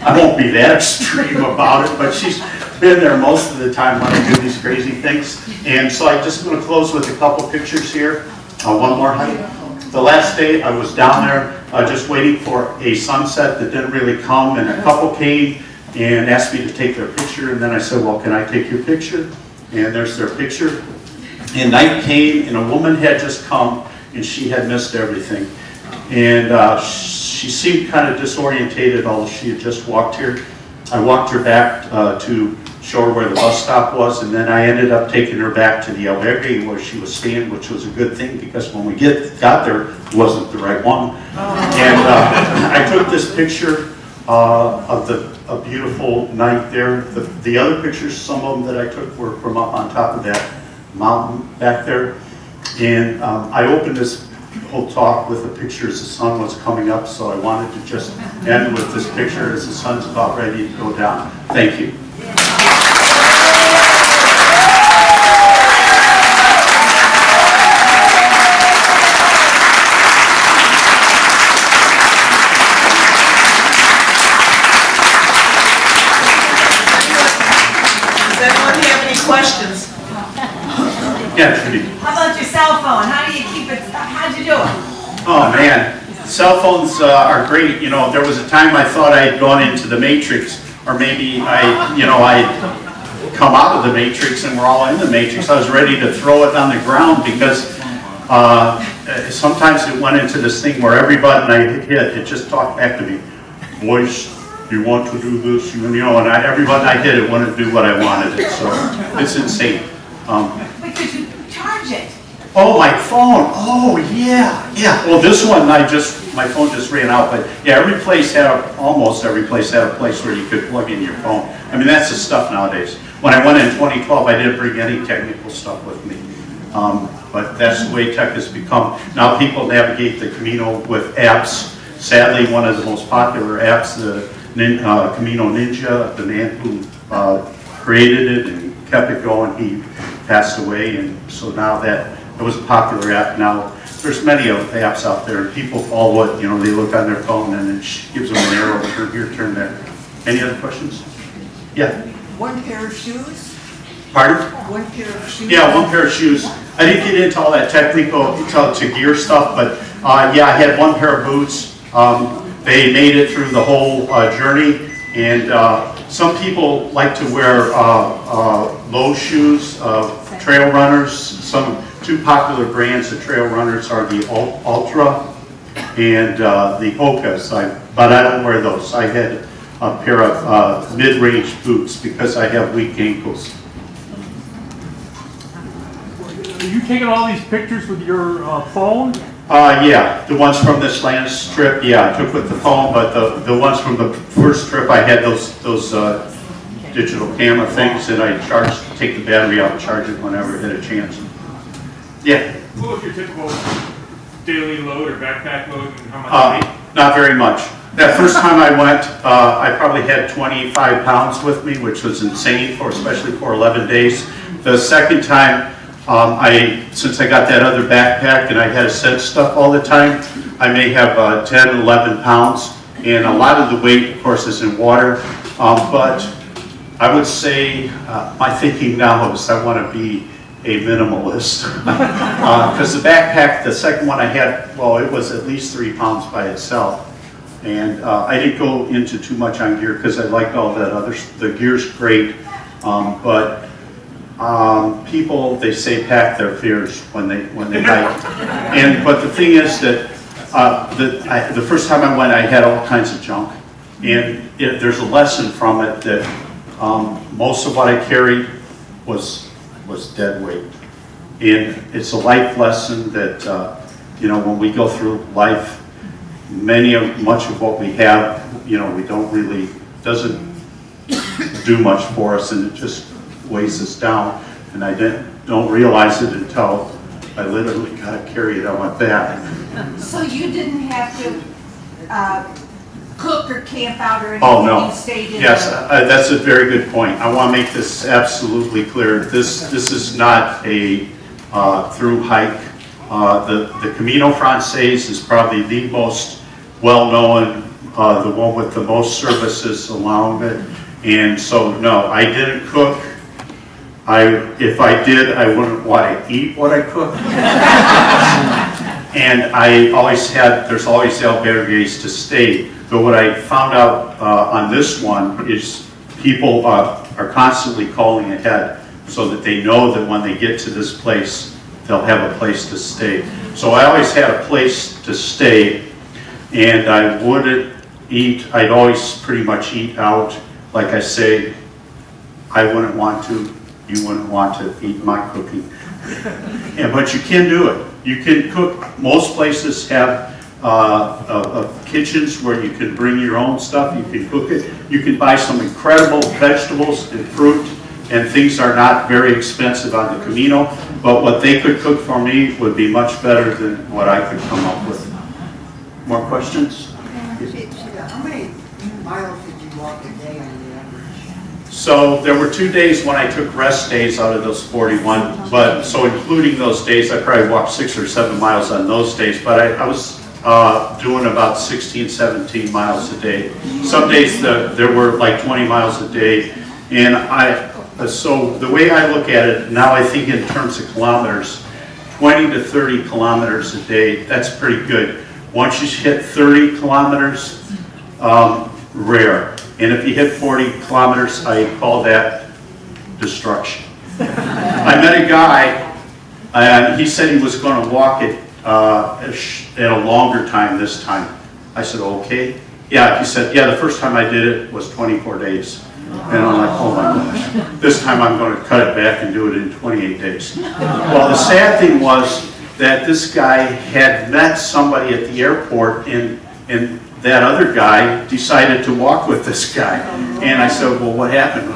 I won't be that extreme about it, but she's been there most of the time when I do these crazy things. And so I'm just going to close with a couple pictures here. One more height. The last day I was down there just waiting for a sunset that didn't really come, and a couple came and asked me to take their picture, and then I said, well, can I take your picture? And there's their picture. And night came, and a woman had just come, and she had missed everything. And she seemed kind of disorientated, although she had just walked here. I walked her back to show her where the bus stop was, and then I ended up taking her back to the albergue where she was staying, which was a good thing, because when we got there, it wasn't the right one. And I took this picture of a beautiful night there. The other pictures, some of them that I took were from up on top of that mountain back there. And I opened this whole talk with a picture as the sun was coming up, so I wanted to just end with this picture as the sun's about ready to go down. Thank you. Does anyone have any questions? Yeah, Trudy. How about your cell phone? How do you keep it? How'd you do it? Oh man, cell phones are great. You know, there was a time I thought I had gone into the Matrix, or maybe I'd come out of the Matrix and we're all in the Matrix. I was ready to throw it on the ground because sometimes it went into this thing where every button I hit, it just talked back to me. Voice, you want to do this? You know, and every button I hit, it wouldn't do what I wanted it. So it's insane. But could you charge it? Oh, my phone. Oh, yeah. Well, this one, my phone just ran out. But yeah, almost every place had a place where you could plug in your phone. I mean, that's the stuff nowadays. When I went in 2012, I didn't bring any technical stuff with me. But that's the way tech has become. Now people navigate the Camino with apps. Sadly, one of the most popular apps, the Camino Ninja, the man who created it and kept it going, he passed away, and so now that it was a popular app. Now there's many of apps out there, and people follow it. You know, they look on their phone, and it gives them an arrow. Turn here, turn there. Any other questions? Yeah. One pair of shoes? Pardon? One pair of shoes? Yeah, one pair of shoes. I didn't get into all that technical to gear stuff, but yeah, I had one pair of boots. They made it through the whole journey, and some people like to wear low shoes, trail runners. Two popular brands of trail runners are the Ultra and the Hokas, but I don't wear those. I had a pair of mid-range boots because I have weak ankles. Are you taking all these pictures with your phone? Yeah, the ones from this last trip, yeah, I took with the phone, but the ones from the first trip, I had those digital camera things that I take the battery out and charge it whenever I get a chance. Yeah. Who was your typical daily load or backpack load and how much weight? Not very much. That first time I went, I probably had 25 pounds with me, which was insane, especially for 11 days. The second time, since I got that other backpack and I had to send stuff all the time, I may have 10, 11 pounds. And a lot of the weight, of course, is in water. But I would say my thinking now is I want to be a minimalist. Because the backpack, the second one I had, well, it was at least 3 pounds by itself. And I didn't go into too much on gear because I liked all that other, the gear's great. But people, they say pack their fears when they hike. But the thing is that the first time I went, I had all kinds of junk. And there's a lesson from it that most of what I carried was dead weight. And it's a life lesson that, when we go through life, much of what we have, we don't really, doesn't do much for us, and it just weighs us down. And I don't realize it until I literally got to carry it on my back. So you didn't have to cook or camp out or anything? Oh, no. You stayed in Yes, that's a very good point. I want to make this absolutely clear. This is not a through hike. The Camino Francés is probably the most well-known, the one with the most services along it. And so, no, I didn't cook. If I did, I wouldn't want to eat what I cooked. And there's always albergues to stay. But what I found out on this one is people are constantly calling ahead so that they know that when they get to this place, they'll have a place to stay. So I always had a place to stay, and I wouldn't eat. I'd always pretty much eat out. Like I say, I wouldn't want to. You wouldn't want to eat my cooking. But you can do it. You can cook. Most places have kitchens where you can bring your own stuff. You can cook it. You can buy some incredible vegetables and fruit, and things are not very expensive on the Camino. But what they could cook for me would be much better than what I could come up with. More questions? How many miles did you walk a day on the average? So there were 2 days when I took rest days out of those 41, but so including those days, I probably walked 6 or 7 miles on those days, but I was doing about 16, 17 miles a day. Some days there were like 20 miles a day, and so the way I look at it, now I think in terms of kilometers, 20 to 30 kilometers a day, that's pretty good. Once you hit 30 kilometers, rare. And if you hit 40 kilometers, I call that destruction. I met a guy, and he said he was going to walk it at a longer time this time. I said, okay. Yeah, he said, yeah, the first time I did it was 24 days. And I'm like, oh my gosh, this time I'm going to cut it back and do it in 28 days. Well, the sad thing was that this guy had met somebody at the airport, and that other guy decided to walk with this guy. And I said, well, what happened?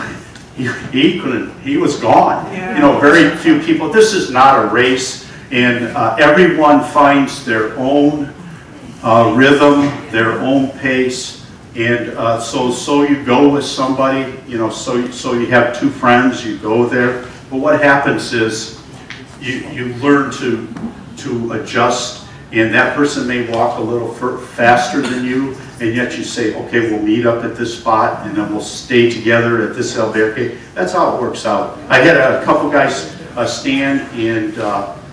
He couldn't, he was gone. Yeah. Very few people. This is not a race, and everyone finds their own rhythm, their own pace. And so you go with somebody, so you have two friends, you go there. But what happens is you learn to adjust, and that person may walk a little faster than you, and yet you say, okay, we'll meet up at this spot, and then we'll stay together at this albergue. That's how it works out. I had a couple guys stand, and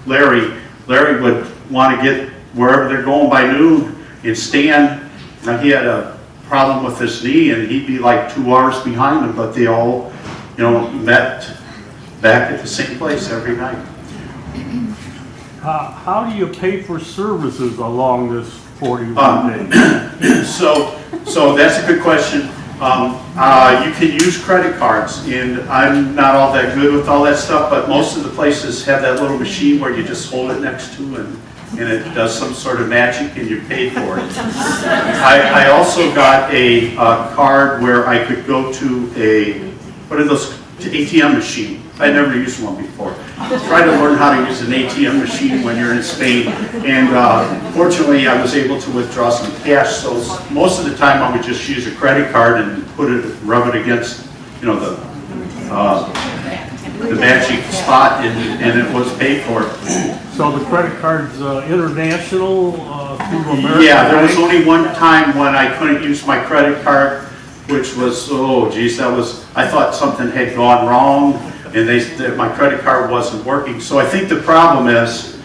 Larry would want to get wherever they're going by noon and stand. Now he had a problem with his knee, and he'd be like 2 hours behind them, but they all, met back at the same place every night. How do you pay for services along this 41 day? So that's a good question. You can use credit cards, and I'm not all that good with all that stuff, but most of the places have that little machine where you just hold it next to and it does some sort of magic and you pay for it. I also got a card where I could go to what are those, ATM machine. I never used one before. try to learn how to use an ATM machine when you're in Spain. And fortunately, I was able to withdraw some cash. So most of the time, I would just use a credit card and rub it against, you know, the magic spot, and it was paid for. So the credit card's international through America? Yeah, there was only one time when I couldn't use my credit card, which was, oh geez, I thought something had gone wrong, and my credit card wasn't working. So I think the problem is,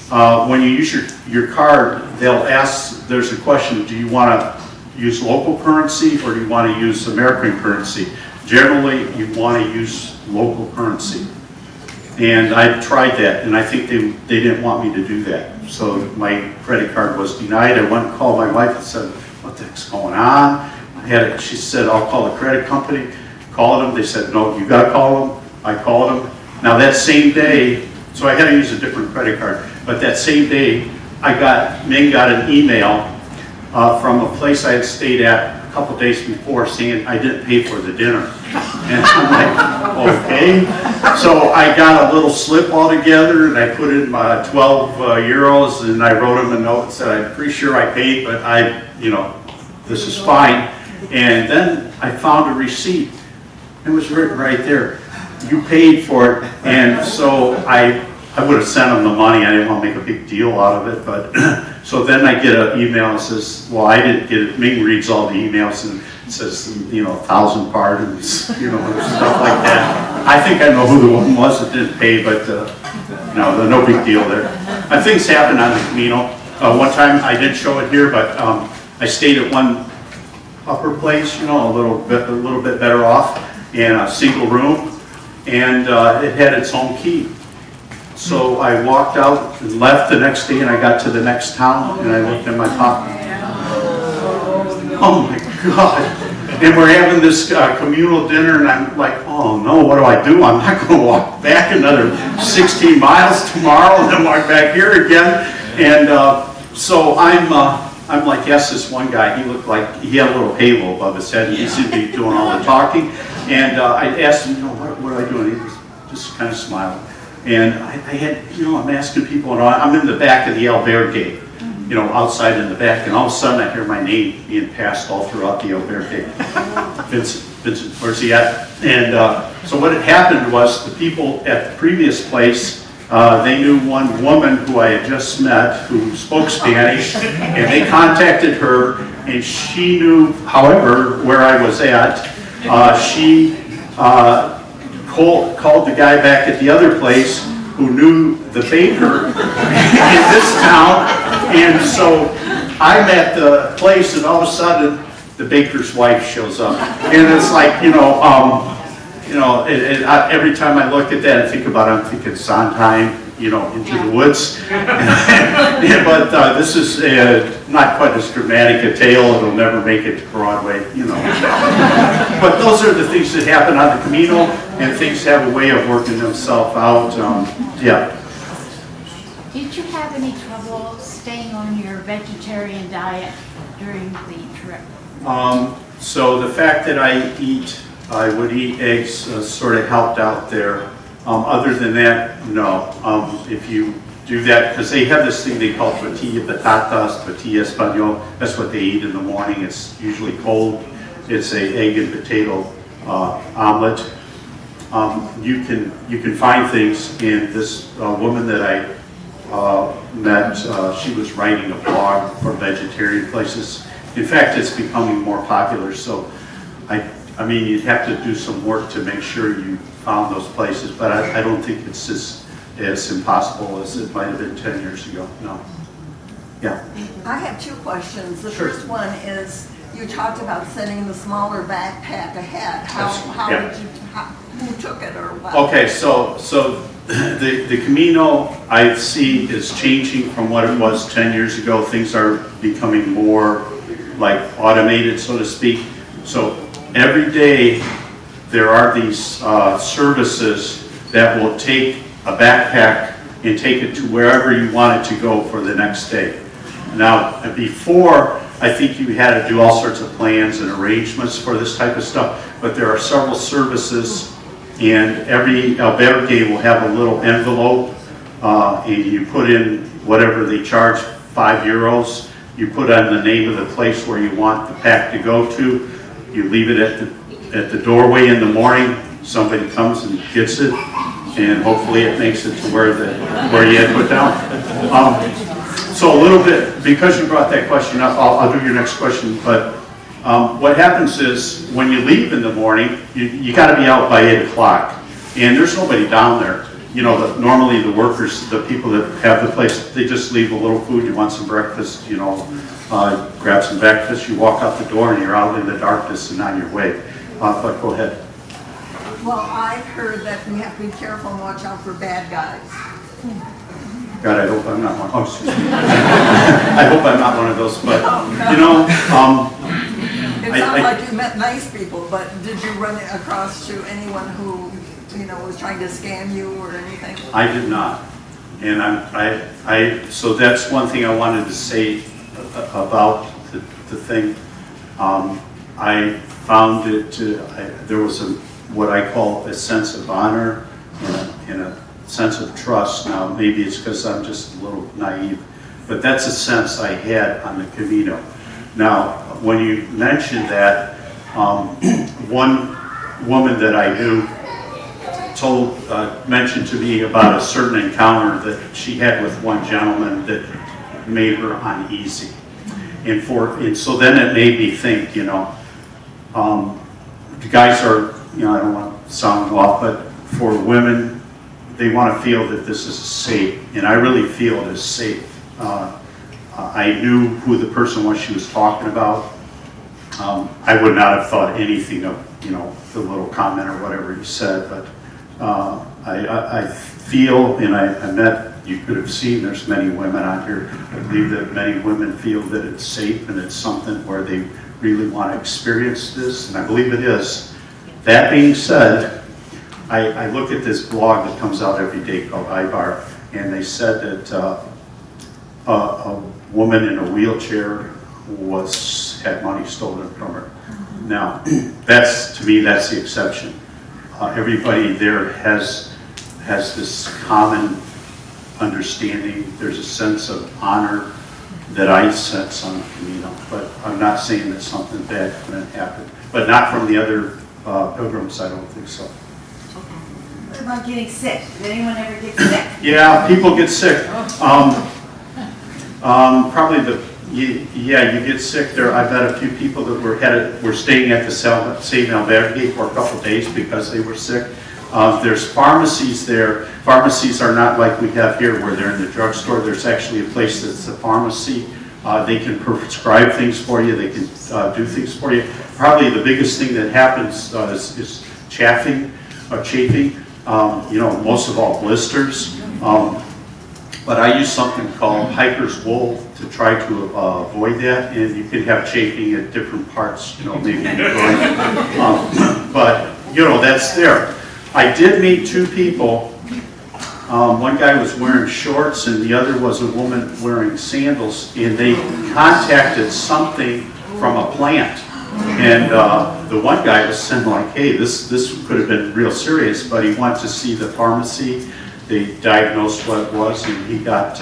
when you use your card, they'll ask, there's a question, do you want to use local currency or do you want to use American currency? Generally, you want to use local currency. And I tried that, and I think they didn't want me to do that. So my credit card was denied. I went and called my wife and said, what the heck's going on? She said, I'll call the credit company. Called them. They said, no, you got to call them. I called them. Now that same day, so I had to use a different credit card, but that same day, Ming got an email from a place I had stayed at a couple days before saying I didn't pay for the dinner. And I'm like, okay. So I got a little slip all together and I put in my 12 euros and I wrote him a note and said, I'm pretty sure I paid, but this is fine. And then I found a receipt. It was written right there. You paid for it. And so I would have sent him the money. I didn't want to make a big deal out of it, but so then I get an email that says, well, I didn't get it. Ming reads all the emails and it says, 1,000 pardons, stuff like that. I think I know who the one was that didn't pay, but no big deal there. Things happen on the Camino. One time I didn't show it here, but I stayed at one upper place, a little bit better off, in a single room, and it had its own key. So I walked out and left the next day, and I got to the next town, and I looked in my pocket. Oh my God. And we're having this communal dinner, and I'm like, oh no, what do I do? I'm not going to walk back another 16 miles tomorrow and then walk back here again. And so I'm like, yes, this one guy, he looked like he had a little halo above his head. He seemed to be doing all the talking. And I asked him, what do I do? And he was just kind of smiling. And I had, I'm asking people, and I'm in the back of the Atlanrtc, outside in the back, and all of a sudden I hear my name being passed all throughout the Atlanrtc. Vincent, where's he at? And so what had happened was the people at the previous place, they knew one woman who I had just met who spoke Spanish, and they contacted her, and she knew, however, where I was at. She called the guy back at the other place who knew the baker in this town, and so I'm at the place, and all of a sudden the baker's wife shows up, and it's like, every time I look at that and think about it, I'm thinking Sondheim, into the woods. But this is not quite as dramatic a tale. It'll never make it to Broadway, But those are the things that happen on the Camino, and things have a way of working themselves out. Yeah. Did you have any trouble staying on your vegetarian diet during the trip? So the fact that I would eat eggs sort of helped out there. Other than that, no. If you do that, because they have this thing they call tortilla patatas, tortilla español. That's what they eat in the morning. It's usually cold. It's a egg and potato omelet. You can find things. And this woman that I met, she was writing a blog for vegetarian places. In fact, it's becoming more popular. So I mean, you'd have to do some work to make sure you found those places, but I don't think it's as impossible as it might have been 10 years ago. No. Yeah. I have two questions. The Sure. first one is, you talked about sending the smaller backpack ahead. Who took it or what? Okay, so the Camino I see is changing from what it was 10 years ago. Things are becoming more like automated, so to speak. So every day there are these services that will take a backpack and take it to wherever you want it to go for the next day. Now, before, I think you had to do all sorts of plans and arrangements for this type of stuff, but there are several services And every albergue will have a little envelope, and you put in whatever they charge, €5. You put on the name of the place where you want the pack to go to. You leave it at the doorway in the morning. Somebody comes and gets it, and hopefully it makes it to where you had put down. So a little bit, because you brought that question up, I'll do your next question, but what happens is when you leave in the morning, you got to be out by 8 o'clock, and there's nobody down there. You know, normally the workers, the people that have the place, they just leave a little food. You want some breakfast, you know, grab some breakfast, you walk out the door and you're out in the darkness and on your way. But go ahead. Well, I've heard that you have to be careful and watch out for bad guys. God, I hope I'm not one. Oh, excuse me. I hope I'm not one of those, but, you know, It sounds like you met nice people, but did you run across to anyone who, you know, was trying to scam you or anything? I did not. And so that's one thing I wanted to say about the thing. I found it, there was what I call a sense of honor and a sense of trust. Now, maybe it's because I'm just a little naive, but that's a sense I had on the Camino. Now, when you mentioned that, one woman that I knew mentioned to me about a certain encounter that she had with one gentleman that made her uneasy. And so then it made me think, you know, the guys are, you know, I don't want to sound off, but for women, they want to feel that this is safe, and I really feel it is safe. I knew who the person was she was talking about. I would not have thought anything of, you know, the little comment or whatever he said, but I feel, and I met, you could have seen, there's many women out here. I believe that many women feel that it's safe and it's something where they really want to experience this, and I believe it is. That being said, I look at this blog that comes out every day called iBar, and they said that a woman in a wheelchair had money stolen from her. Now, to me, that's the exception. Everybody there has this common understanding. There's a sense of honor that I sense on the Camino, but I'm not saying that something bad couldn't happen. But not from the other pilgrims, I don't think so. What about getting sick? Did anyone ever get sick? Yeah, people get sick. Probably you get sick there. I've had a few people that were staying at the same albergue for a couple of days because they were sick. There's pharmacies there. Pharmacies are not like we have here where they're in the drugstore. There's actually a place that's a pharmacy. They can prescribe things for you. They can do things for you. Probably the biggest thing that happens is chafing. You know, most of all blisters. But I use something called hiker's wool to try to avoid that, and you can have chafing at different parts, you know, maybe in the groin. But, you know, that's there. I did meet two people. One guy was wearing shorts and the other was a woman wearing sandals, and they contacted something from a plant. And the one guy was saying like, hey, this could have been real serious, but he wanted to see the pharmacy. They diagnosed what it was, and he got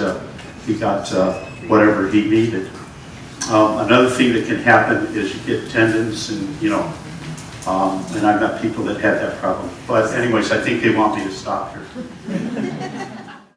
whatever he needed. Another thing that can happen is you get tendons, and you know, and I've met people that had that problem. But anyways, I think they want me to stop here.